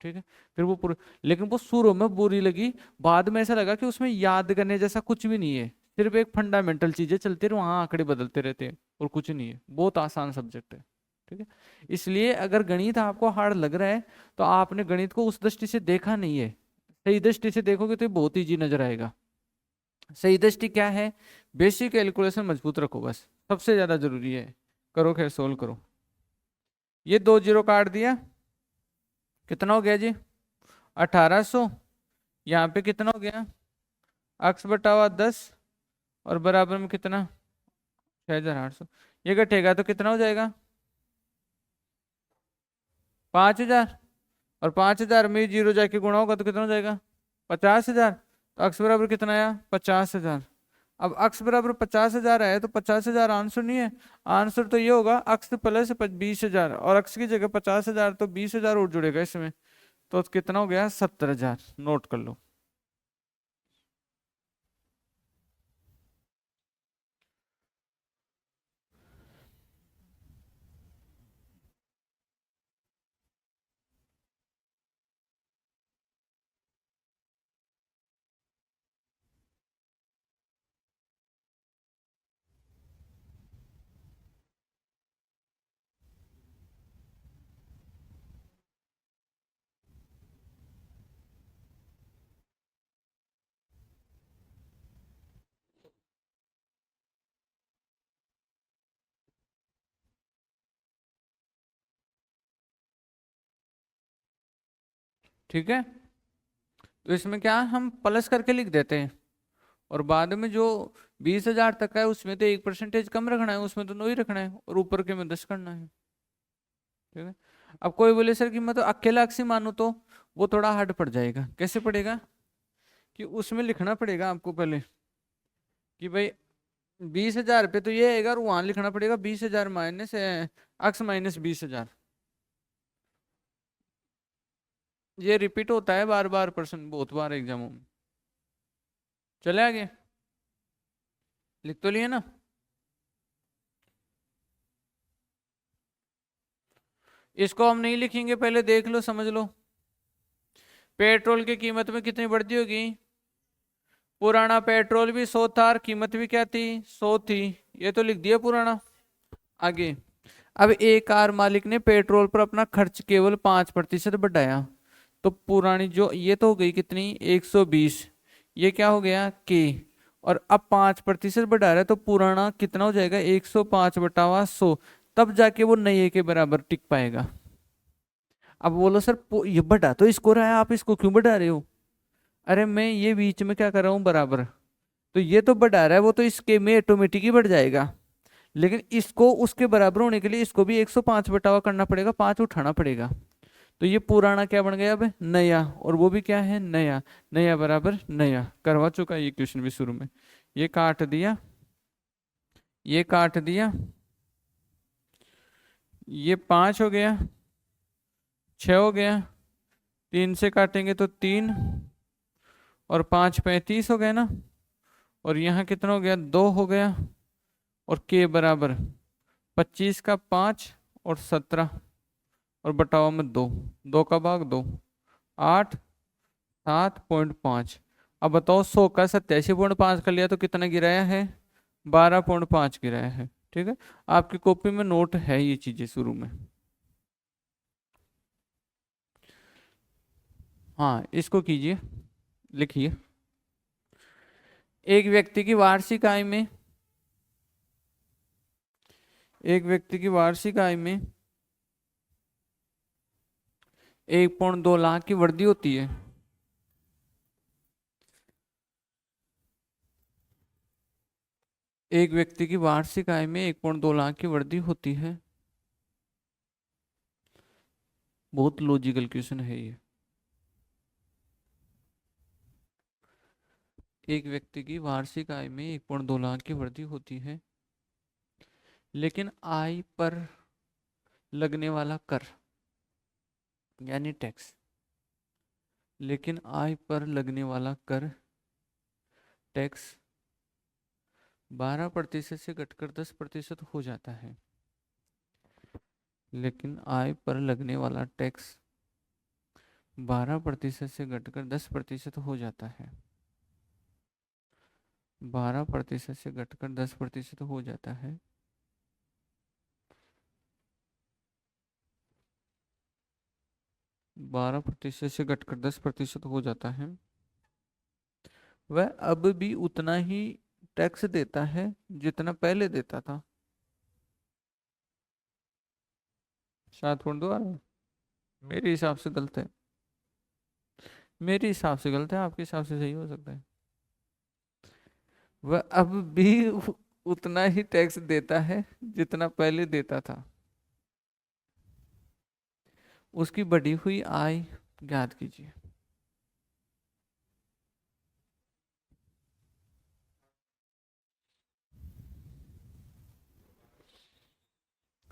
ठीक है। फिर वो पूरे, लेकिन वो शुरू में बुरी लगी, बाद में ऐसा लगा कि उसमें याद करने जैसा कुछ भी नहीं है, सिर्फ एक फंडामेंटल चीजें चलती रही, वहां आंकड़े बदलते रहते हैं और कुछ नहीं है, बहुत आसान सब्जेक्ट है, ठीक है। इसलिए अगर गणित आपको हार्ड लग रहा है तो आपने गणित को उस दृष्टि से देखा नहीं है, सही दृष्टि से देखोगे तो ये बहुत इजी नजर आएगा। सही दृष्टि क्या है, बेसिक कैलकुलेशन मजबूत रखो, बस सबसे ज्यादा जरूरी है। करो, खैर सोल्व करो। ये 2 जीरो काट दिया, कितना हो गया जी, 1800। यहाँ पे कितना हो गया, अक्स बटा हुआ 10, और बराबर में कितना, 6800। ये घटेगा तो कितना हो जाएगा, 5000, और 5000 में जीरो जाके गुणा होगा तो कितना हो जाएगा, 50,000। तो अक्स बराबर कितना आया, 50,000। अब अक्स बराबर 50,000 आया तो 50,000 आंसर नहीं है, आंसर तो ये होगा अक्स प्लस 20,000, और अक्स की जगह 50,000 तो 20,000 और जुड़ेगा इसमें, तो कितना हो गया, 70,000। नोट कर लो। ठीक है, तो इसमें क्या हम प्लस करके लिख देते हैं, और बाद में जो 20,000 तक है उसमें तो 1% कम रखना है, उसमें तो 9 ही रखना है, और ऊपर के में 10 करना है, ठीक है। अब कोई बोले सर कि मैं तो अकेला अक्सी मानू, तो वो थोड़ा हार्ड पड़ जाएगा। कैसे पड़ेगा, कि उसमें लिखना पड़ेगा आपको पहले कि भाई 20,000 पे तो ये आएगा, और वहां लिखना पड़ेगा 20,000 माइनस अक्स माइनस 20,000। ये रिपीट होता है बार बार, प्रश्न बहुत बार एग्जामों में। चले आगे, लिख तो लिए ना। इसको हम नहीं लिखेंगे, पहले देख लो, समझ लो। पेट्रोल की कीमत में कितनी बढ़ती होगी, पुराना पेट्रोल भी 100 था और कीमत भी क्या थी, 100 थी, ये तो लिख दिया पुराना। आगे, अब एक कार मालिक ने पेट्रोल पर अपना खर्च केवल 5% बढ़ाया, तो पुरानी जो ये तो हो गई कितनी, 120, ये क्या हो गया के, और अब 5% बढ़ा रहा है तो पुराना कितना हो जाएगा, 105/100, तब जाके वो नए के बराबर टिक पाएगा। अब बोलो सर ये बढ़ा तो इसको रहा है, आप इसको क्यों बढ़ा रहे हो। अरे मैं ये बीच में क्या कर रहा हूँ, बराबर, तो ये तो बढ़ा रहा है, वो तो इसके में ऑटोमेटिक ही बढ़ जाएगा। लेकिन इसको उसके बराबर होने के लिए इसको भी 105 बटा हुआ करना पड़ेगा, 5 उठाना पड़ेगा। तो ये पुराना क्या बन गया अब, नया, और वो भी क्या है, नया। नया बराबर नया, करवा चुका ये क्वेश्चन भी शुरू में। ये काट दिया, ये काट दिया, ये 5 हो गया, 6 हो गया, 3 से काटेंगे तो 3, और 5 35 हो गया ना, और यहाँ कितना हो गया, 2 हो गया, और के बराबर 25 का 5 और 17, और बटावा में 2, 2 का भाग 2, 8, 7.5। अब बताओ 100 का 87.5 कर लिया तो कितना गिराया है, 12.5 गिराया है। ठीक है, आपकी कॉपी में नोट है ये चीजें शुरू में। हाँ, इसको कीजिए, लिखिए। एक व्यक्ति की वार्षिक आय में, एक व्यक्ति की वार्षिक आय में 1.2 लाख की वृद्धि होती है। एक व्यक्ति की वार्षिक आय में 1.2 लाख की वृद्धि होती है। बहुत लॉजिकल क्वेश्चन है ये। एक व्यक्ति की वार्षिक आय में 1.2 लाख की वृद्धि होती है, लेकिन आय पर लगने वाला कर यानी टैक्स, लेकिन आय पर लगने वाला कर टैक्स 12% से घटकर 10% हो जाता है। लेकिन आय पर लगने वाला टैक्स 12% से घटकर 10% हो जाता है। 12% से घटकर 10% हो जाता है। बारह प्रतिशत से घटकर 10% हो जाता है। वह अब भी उतना ही टैक्स देता है जितना पहले देता था। 7.2 आ रहा है, मेरे हिसाब से गलत है, मेरे हिसाब से गलत है, आपके हिसाब से सही हो सकता है। वह अब भी उतना ही टैक्स देता है जितना पहले देता था। उसकी बढ़ी हुई आय ज्ञात कीजिए।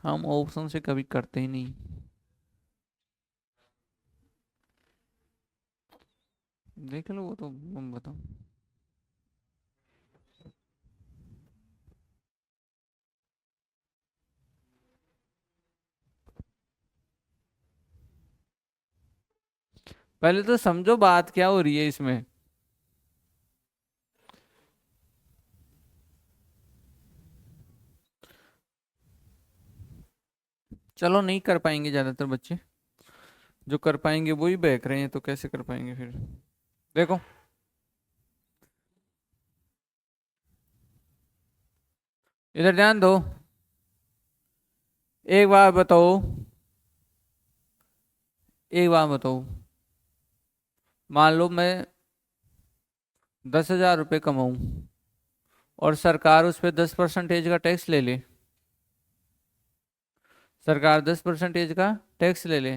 हम ऑप्शन से कभी करते ही नहीं। देख लो वो तो, हम बताओ। पहले तो समझो बात क्या हो रही है इसमें। चलो, नहीं कर पाएंगे ज्यादातर बच्चे, जो कर पाएंगे वो ही बहक रहे हैं, तो कैसे कर पाएंगे फिर। देखो, इधर ध्यान दो, एक बात बताओ, एक बात बताओ। मान लो मैं 10,000 रुपये कमाऊं और सरकार उस पर 10% का टैक्स ले ले, सरकार 10% का टैक्स ले ले,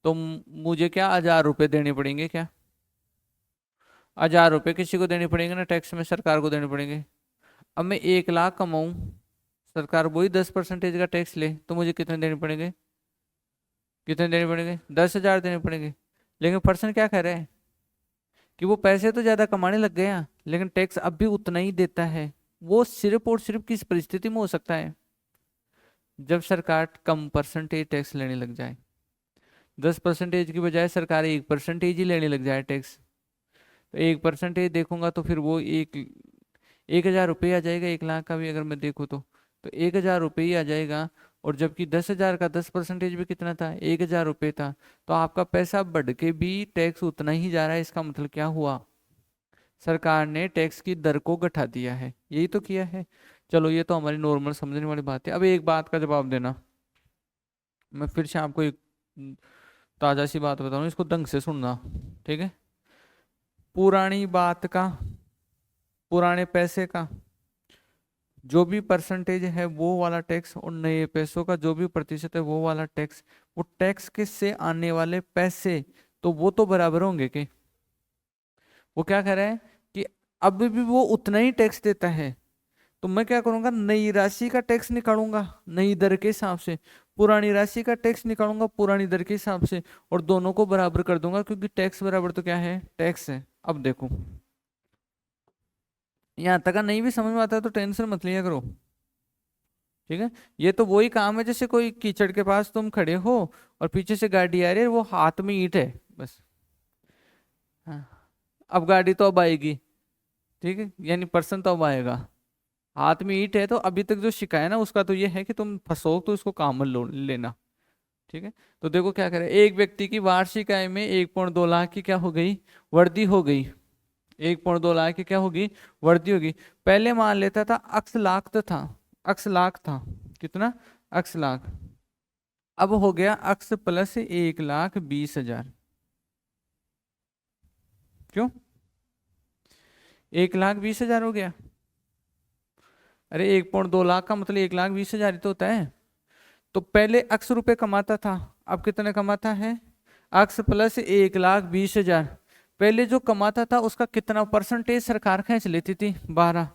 तो मुझे क्या 1,000 रुपये देने पड़ेंगे क्या? 1,000 रुपये किसी को देने पड़ेंगे ना, टैक्स में सरकार को देने पड़ेंगे। अब मैं 1 लाख कमाऊं, सरकार वही 10% का टैक्स ले, तो मुझे कितने देने पड़ेंगे, कितने देने पड़ेंगे, 10,000 देने पड़ेंगे। लेकिन पर्सन क्या कह रहे हैं कि वो पैसे तो ज्यादा कमाने लग गया लेकिन टैक्स अब भी उतना ही देता है। वो सिर्फ और सिर्फ किस परिस्थिति में हो सकता है, जब सरकार कम परसेंटेज टैक्स लेने लग जाए, 10% की बजाय सरकार 1% ही लेने लग जाए टैक्स। तो 1% देखूंगा तो फिर वो 1,000 रुपये आ जाएगा, 1 लाख का भी अगर मैं देखूँ तो 1,000 रुपये ही आ जाएगा। और जबकि 10,000 का 10% भी कितना था, 1,000 रुपये था। तो आपका पैसा बढ़ के भी टैक्स उतना ही जा रहा है, इसका मतलब क्या हुआ, सरकार ने टैक्स की दर को घटा दिया है, यही तो किया है। चलो, ये तो हमारी नॉर्मल समझने वाली बात है। अब एक बात का जवाब देना, मैं फिर से आपको एक ताजा सी बात बताऊं, इसको ढंग से सुनना, ठीक है। पुरानी बात का, पुराने पैसे का जो भी परसेंटेज है वो वाला टैक्स, और नए पैसों का जो भी प्रतिशत है वो वाला टैक्स, वो टैक्स किससे आने वाले पैसे, तो वो तो बराबर होंगे के। वो क्या कह रहा है कि अब भी वो उतना ही टैक्स देता है, तो मैं क्या करूंगा, नई राशि का टैक्स निकालूंगा नई दर के हिसाब से, पुरानी राशि का टैक्स निकालूंगा पुरानी दर के हिसाब से, और दोनों को बराबर कर दूंगा, क्योंकि टैक्स बराबर तो क्या है, टैक्स है। अब देखो यहाँ तक का नहीं भी समझ में आता है तो टेंशन मत लिया करो, ठीक है। ये तो वही काम है, जैसे कोई कीचड़ के पास तुम खड़े हो और पीछे से गाड़ी आ रही है, वो हाथ में ईंट है बस। हाँ, अब गाड़ी तो अब आएगी, ठीक है, यानी पर्सन तो अब आएगा। हाथ में ईंट है तो अभी तक जो शिकायत है ना उसका तो ये है कि तुम फंसो तो इसको काम में लो लेना, ठीक है। तो देखो क्या करें, एक व्यक्ति की वार्षिक आय में 1.2 लाख की क्या हो गई, वृद्धि हो गई। 1.2 लाख की क्या होगी, वृद्धि होगी। पहले मान लेता था अक्स लाख तो था, अक्स लाख था, कितना, अक्स लाख। अब हो गया अक्स प्लस 1,20,000। क्यों, 1,20,000 हो गया। अरे 1.2 लाख का मतलब 1,20,000 ही तो होता है। तो पहले अक्स रुपए कमाता था, अब कितने कमाता है, अक्स प्लस 1,20,000। पहले जो कमाता था उसका कितना परसेंटेज सरकार खींच लेती थी, 12।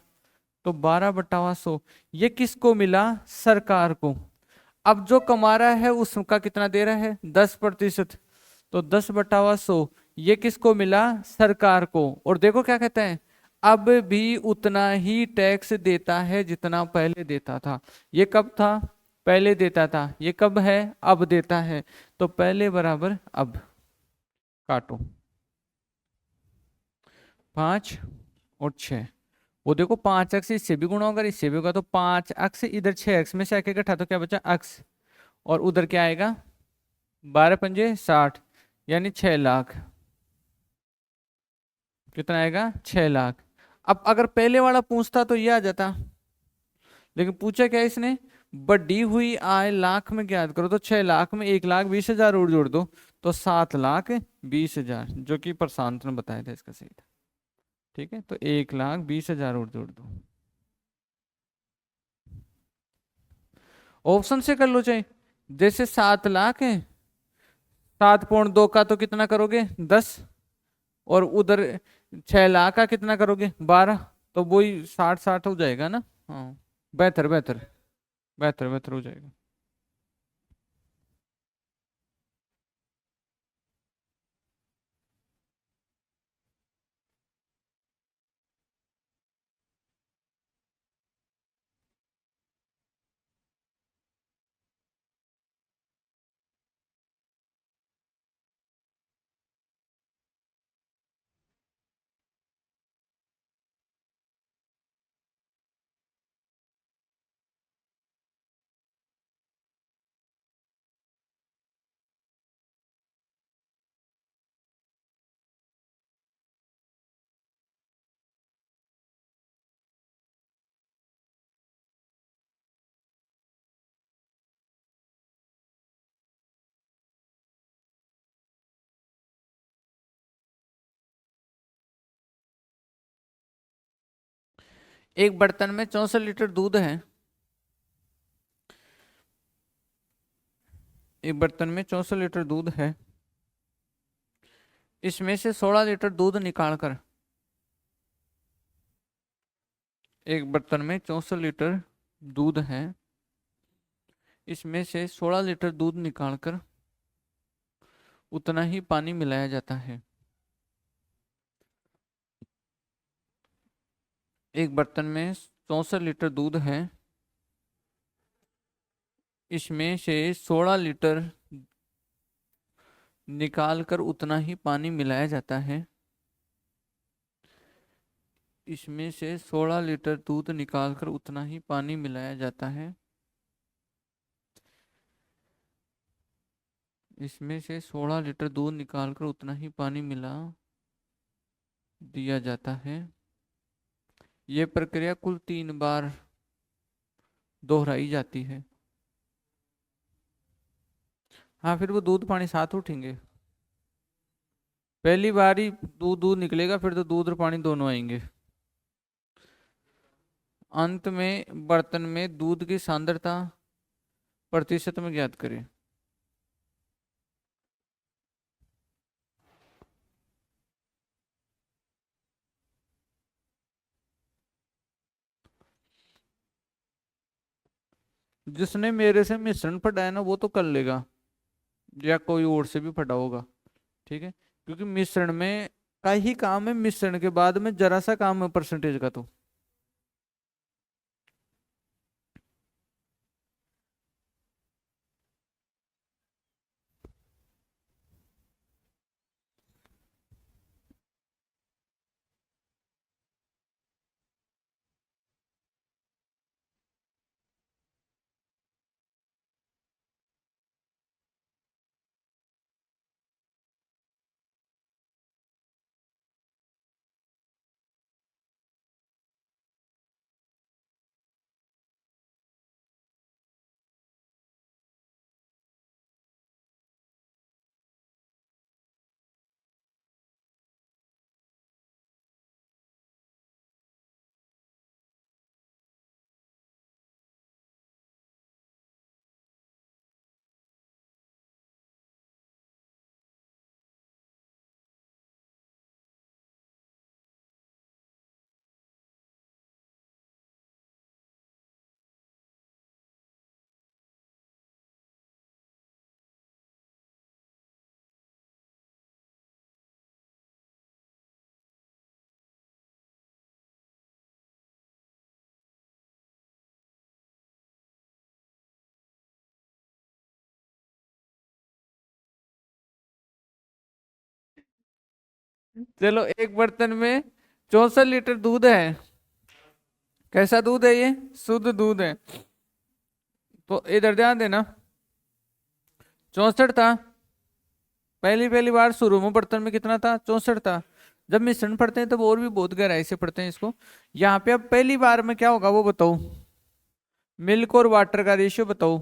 तो 12/100 ये किसको मिला, सरकार को। अब जो कमा रहा है उसका कितना दे रहा है, 10%। तो 10/100 ये किसको मिला, सरकार को। और देखो क्या कहते हैं, अब भी उतना ही टैक्स देता है जितना पहले देता था। ये कब था, पहले देता था, ये कब है, अब देता है। तो पहले बराबर अब, काटो 5 और 6। वो देखो 5 अक्स इससे भी गुणा होगा, इससे भी होगा, तो 5 अक्स इधर 6 अक्स में से आके इकट्ठा, तो क्या बचा अक्स, और उधर क्या आएगा, 12×5 = 60, यानी 6 लाख। कितना आएगा, 6 लाख। अब अगर पहले वाला पूछता तो ये आ जाता, लेकिन पूछा क्या इसने, बढ़ी हुई आय लाख में ज्ञात करो, तो 6 लाख में 1,20,000 और जोड़ दो, तो 7,20,000, जो कि प्रशांत ने बताया था इसका सही था, ठीक है। तो 1,20,000 और जोड़ दो, ऑप्शन से कर लो चाहे। जैसे 7 लाख है, 7.2 का तो कितना करोगे, 10, और उधर 6 लाख का कितना करोगे, 12, तो वही 60-60 हो जाएगा ना। हाँ, बेहतर बेहतर, बेहतर बेहतर हो जाएगा। एक बर्तन में 64 लीटर दूध है, एक बर्तन में 64 लीटर दूध है, इसमें से 16 लीटर दूध निकालकर, एक बर्तन में 64 लीटर दूध है, इसमें से 16 लीटर दूध निकालकर उतना ही पानी मिलाया जाता है। एक बर्तन में 64 लीटर दूध है, इसमें से 16 लीटर निकालकर उतना ही पानी मिलाया जाता है, इसमें से 16 लीटर दूध निकालकर उतना ही पानी मिलाया जाता है, इसमें से 16 लीटर दूध निकालकर उतना ही पानी मिला दिया जाता है। ये प्रक्रिया कुल 3 बार दोहराई जाती है। हाँ, फिर वो दूध पानी साथ उठेंगे। पहली बार ही दूध दूध निकलेगा, फिर तो दूध और पानी दोनों आएंगे। अंत में बर्तन में दूध की सांद्रता प्रतिशत में ज्ञात करें। जिसने मेरे से मिश्रण पढ़ा है ना वो तो कर लेगा, या कोई और से भी पढ़ा होगा। ठीक है, क्योंकि मिश्रण में का ही काम है, मिश्रण के बाद में जरा सा काम है परसेंटेज का। तो चलो, एक बर्तन में 64 लीटर दूध है। कैसा दूध है ये? शुद्ध दूध है। तो इधर ध्यान देना, 64 था। पहली पहली बार शुरू में बर्तन में कितना था? 64 था। जब मिश्रण पढ़ते हैं तब और भी बहुत गहराई से पढ़ते हैं इसको। यहाँ पे अब पहली बार में क्या होगा वो बताओ, मिल्क और वाटर का रेशियो बताओ।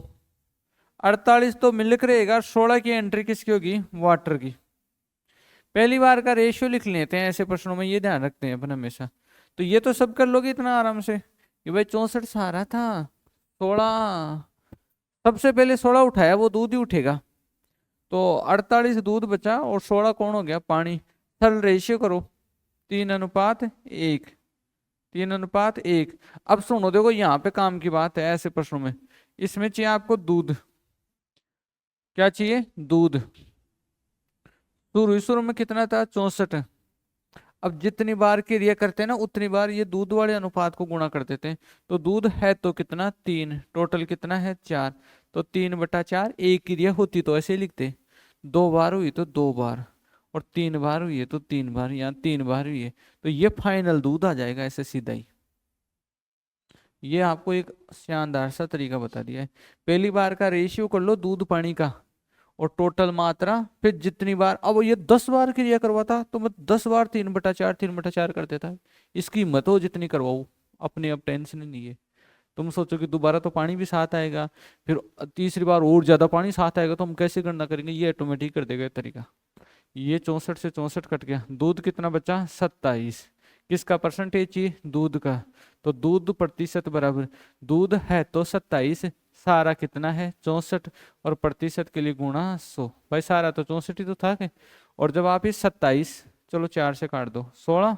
48 तो मिल्क रहेगा, 16 की एंट्री किसकी होगी? वाटर की। पहली बार का रेशियो लिख लेते हैं ऐसे प्रश्नों में, ये ध्यान रखते हैं अपन हमेशा। तो ये तो सब कर लोगे इतना आराम से कि भाई 64 सारा था, 16, सबसे पहले 16 उठाया वो दूध ही उठेगा। तो 48 दूध बचा और 16 कौन हो गया? पानी। सरल रेशियो करो, 3:1। 3:1। अब सुनो, देखो यहाँ पे काम की बात है ऐसे प्रश्नों में। इसमें चाहिए आपको दूध। क्या चाहिए? दूध। शुरू शुरू में कितना था? 64। अब जितनी बार क्रिया करते हैं ना उतनी बार ये दूध वाले अनुपात को गुणा कर देते हैं। तो दूध है तो कितना? 3। टोटल कितना है? 4। तो 3/4। एक क्रिया होती तो ऐसे ही लिखते, 2 बार हुई तो 2 बार, और 3 बार हुई है तो 3 बार, यहाँ 3 बार हुई है। तो ये फाइनल दूध आ जाएगा ऐसे सीधा ही। ये आपको एक शानदार सा तरीका बता दिया है। पहली बार का रेशियो कर लो दूध पानी का, और टोटल मात्रा, फिर जितनी बार। अब ये 10 बार क्रिया करवाता तो मैं 10 बार 3/4 3/4 कर देता है। इसकी हिम्मत हो जितनी करवाओ, अपने अब टेंशन नहीं है। तुम सोचो कि दोबारा तो पानी भी साथ आएगा, फिर तीसरी बार और ज्यादा पानी साथ आएगा, तो हम कैसे गणना करेंगे? ये ऑटोमेटिक कर देगा ये तरीका। ये 64 से 64 कट गया, दूध कितना बचा? 27। किसका परसेंटेज चाहिए? दूध का। तो दूध प्रतिशत बराबर, दूध है तो 27, सारा कितना है? 64, और प्रतिशत के लिए गुणा 100। भाई सारा तो 64 ही तो था के। और जब आप इस 27, चलो 4 से काट दो, 16,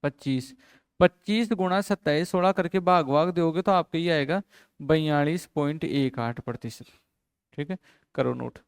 25। 25 × 27, 16 करके भाग भाग दोगे तो आपके ये आएगा 42.18%। ठीक है, करो नोट।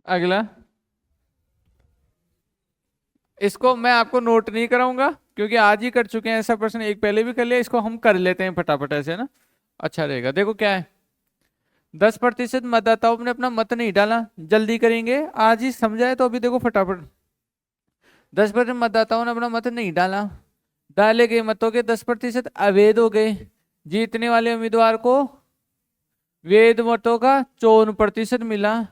अगला, इसको मैं आपको नोट नहीं कराऊंगा क्योंकि आज ही कर चुके हैं ऐसा प्रश्न, एक पहले भी कर लिया, इसको हम कर लेते हैं फटाफट ऐसे ना, अच्छा रहेगा। देखो क्या है, 10% मतदाताओं ने अपना मत नहीं डाला, जल्दी करेंगे, आज ही समझाए तो अभी देखो फटाफट। 10% मतदाताओं ने अपना मत नहीं डाला, डाले गए मतों के 10% अवैध हो गए, जीतने वाले उम्मीदवार को वैध मतों का 54% मिला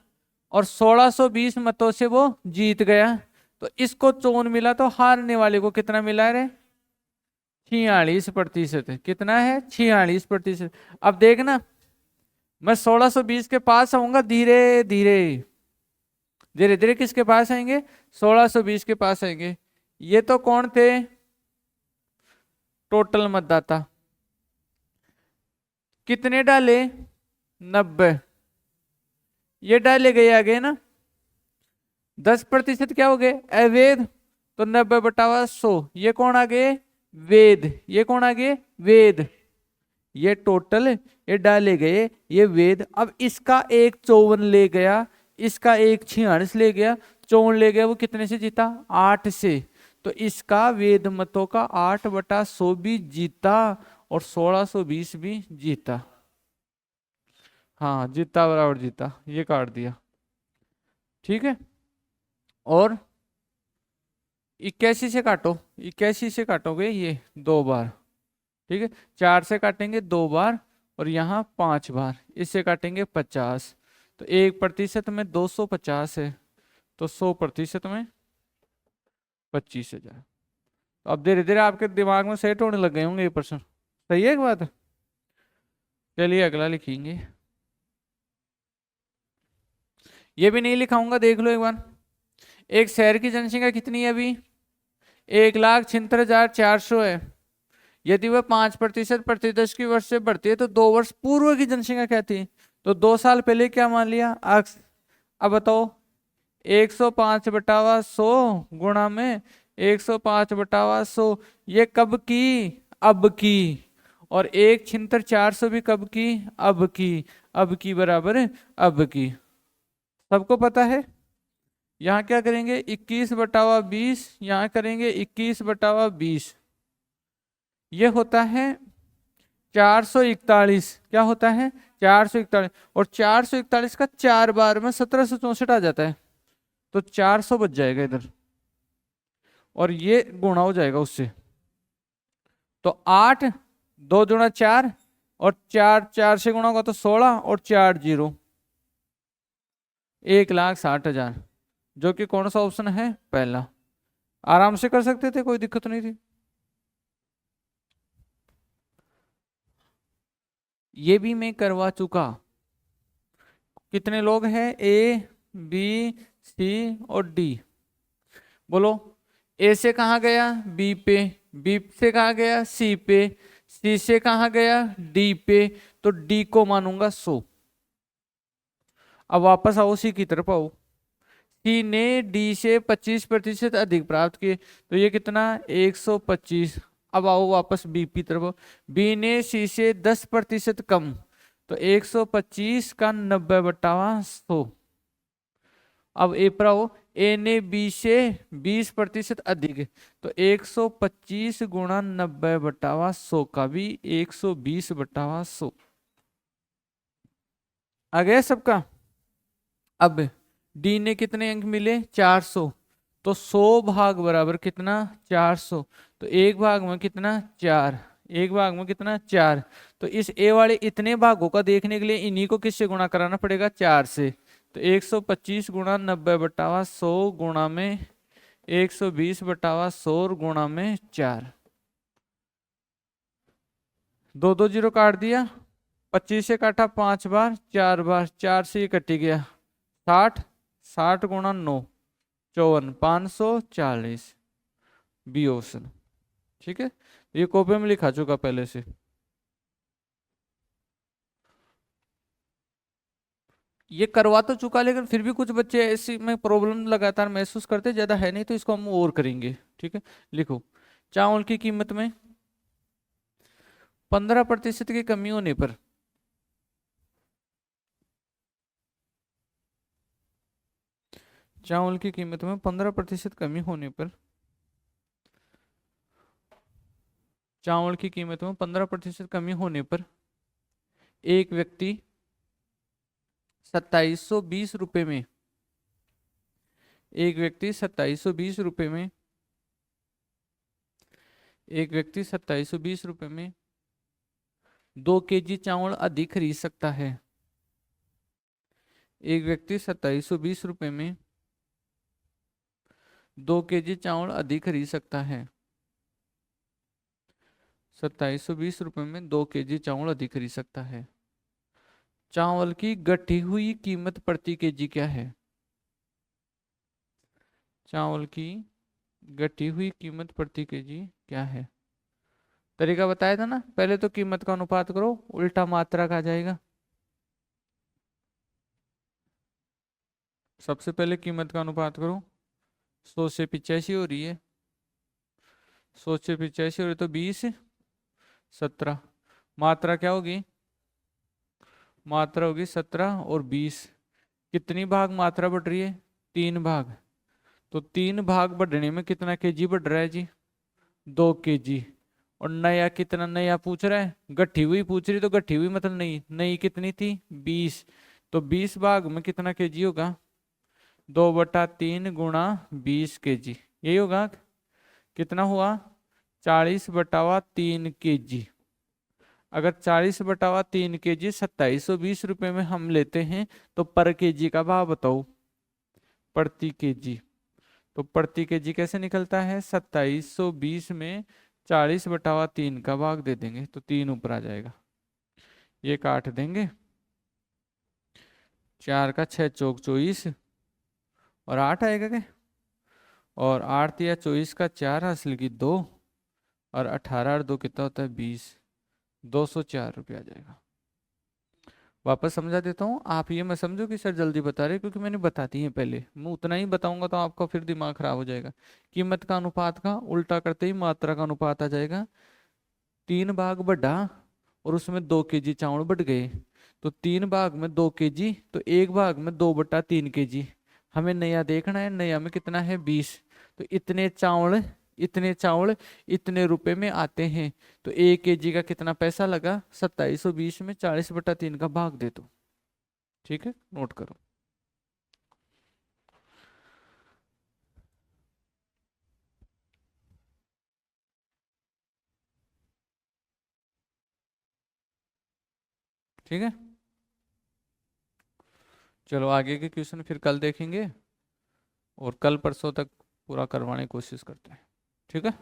और 1620 मतों से वो जीत गया। तो इसको 54 मिला, तो हारने वाले को कितना मिला रे? 46%। कितना है? 46%। अब देखना, मैं 1620 के पास आऊंगा, धीरे धीरे धीरे धीरे किसके पास आएंगे? 1620 के पास आएंगे। ये तो कौन थे? टोटल मतदाता। कितने डाले? 90। ये डाले गए आगे ना, 10% क्या हो गए? अवैध। तो 90/100, ये कौन आ गए? वेद। ये कौन आ गए? वेद। ये टोटल, ये डाले गए, ये वेद। अब इसका एक 54 ले गया, इसका एक 46 ले गया, 54 ले गया, वो कितने से जीता? 8 से। तो इसका वेद मतों का 8/100 भी जीता और 1620 भी जीता। हाँ, जीता बराबर जीता, ये काट दिया, ठीक है। और 81 से काटो, 81 से काटोगे ये 2 बार, ठीक है। 4 से काटेंगे 2 बार और यहाँ 5 बार, इससे काटेंगे 50। तो 1% में 250 है, तो 100% में 25,000। तो अब धीरे धीरे आपके दिमाग में सेट होने लग गए होंगे ये प्रश्न, सही है एक बात? चलिए अगला लिखेंगे। ये भी नहीं लिखाऊंगा, देख लो एक बार। एक शहर की जनसंख्या कितनी है अभी? 1,76,400 है। यदि वह 5% प्रतिदश की वर्ष से बढ़ती है तो 2 वर्ष पूर्व की जनसंख्या क्या थी? तो 2 साल पहले क्या मान लिया? अक्स। अब बताओ, 105/100 गुणा में 105/100, ये कब की? अब की। और 1,76,400 भी कब की? अब की। अब की बराबर है अब की, सबको पता है। यहाँ क्या करेंगे? 21/20, यहाँ करेंगे 21/20, ये होता है 441। क्या होता है? 441। और 441 का 4 बार में 1764 आ जाता है, तो 400 बच जाएगा इधर, और ये गुणा हो जाएगा उससे। तो 8, 2 दूना 4, और 4 4 से गुणा होगा तो 16, और 4 0, 1,60,000, जो कि कौन सा ऑप्शन है? पहला। आराम से कर सकते थे, कोई दिक्कत नहीं थी। ये भी मैं करवा चुका। कितने लोग हैं? ए, बी, सी और डी। बोलो, ए से कहा गया? बी पे, बी से कहा गया? सी पे, सी से कहा गया? डी पे, तो डी को मानूंगा 100। अब वापस आओ, सी की तरफ आओ। सी ने डी से 25% अधिक प्राप्त किए, तो ये कितना? 125। अब आओ वापस बी की तरफ। बी ने सी से 10% कम, तो 125 का 90/100। अब ए पर आओ, ए ने बी से 20% अधिक है, तो 125 गुणा 90/100 का भी 120/100 आ गया सबका। अब डी ने कितने अंक मिले? 400, तो 100 भाग बराबर कितना? 400। तो एक भाग में कितना? 4। एक भाग में कितना? 4। तो इस ए वाले इतने भागों का देखने के लिए इन्हीं को किससे गुणा कराना पड़ेगा? 4 से। तो 125 गुणा 90/100 गुणा में 120/100 और गुणा में 4। 2 2 0 काट दिया, 25 से काटा 5 बार, 4 बार, 4 से ये कट गया। 60, 60 गुणा 9, 54, 540, बी ऑप्शन, ठीक है। ये कॉपी में लिखा चुका पहले से। ये करवा तो चुका, लेकिन फिर भी कुछ बच्चे ऐसी में प्रॉब्लम लगातार महसूस करते, ज्यादा है नहीं, तो इसको हम और करेंगे, ठीक है। लिखो, चावल की कीमत में 15% की कमी होने पर चावल की कीमत में 15% कमी होने पर, चावल की कीमत में 15% कमी होने पर एक व्यक्ति 2720 रुपये में, एक व्यक्ति 2720 रुपये में, एक व्यक्ति 2720 रुपये में 2 kg चावल अधिक खरीद सकता है। एक व्यक्ति 2720 रुपये में 2 kg चावल अधिक खरीद सकता है। 2720 रुपये में 2 kg चावल अधिक खरीद सकता है। चावल की गठी हुई कीमत प्रति केजी क्या है? चावल की गठी हुई कीमत प्रति केजी क्या है? तरीका बताया था ना, पहले तो कीमत का अनुपात करो, उल्टा मात्रा का आ जाएगा। सबसे पहले कीमत का अनुपात करो, 100 से 85 हो रही है, 100 से 85 हो रही तो 20 17, मात्रा क्या होगी? मात्रा होगी 17 और 20, कितनी भाग मात्रा बढ़ रही है? 3 भाग, तो 3 भाग बढ़ने में कितना केजी बढ़ रहा है जी? 2 kg। और नया कितना नया पूछ रहा है? गठी हुई पूछ रही, तो गठी हुई मतलब नई, नई कितनी थी? 20, तो 20 भाग में कितना केजी होगा? 2/3 गुणा 20 kg, यही होगा। कितना हुआ? 40/3 kg। अगर 40/3 kg 2720 रुपये में हम लेते हैं तो पर केजी का भाव बताओ, प्रति केजी। तो प्रति केजी कैसे निकलता है? 2720 में 40/3 का भाग दे देंगे तो 3 ऊपर आ जाएगा, ये काट देंगे। 4 का 6 चौक 24 और 8 आएगा क्या? और 8 या 24 का 4 हासिल की 2 और 18 और 2 कितना होता है? 20, 204 रुपये आ जाएगा। वापस समझा देता हूँ, आप ये मत समझो कि सर जल्दी बता रहे, क्योंकि मैंने बता दी है पहले, मैं उतना ही बताऊंगा तो आपका फिर दिमाग खराब हो जाएगा। कीमत का अनुपात का उल्टा करते ही मात्रा का अनुपात आ जाएगा। 3 भाग बढ़ा और उसमें 2 kg चावल बढ़ गए, तो 3 भाग में 2 kg, तो एक भाग में 2/3 kg। हमें नया देखना है, नया में कितना है? 20, तो इतने चावल, इतने चावल इतने रुपए में आते हैं, तो 1 kg का कितना पैसा लगा? 2720 में 40/3 का भाग दे दो। ठीक है, नोट करो। ठीक है, चलो आगे के क्वेश्चन फिर कल देखेंगे और कल परसों तक पूरा करवाने की कोशिश करते हैं। ठीक है।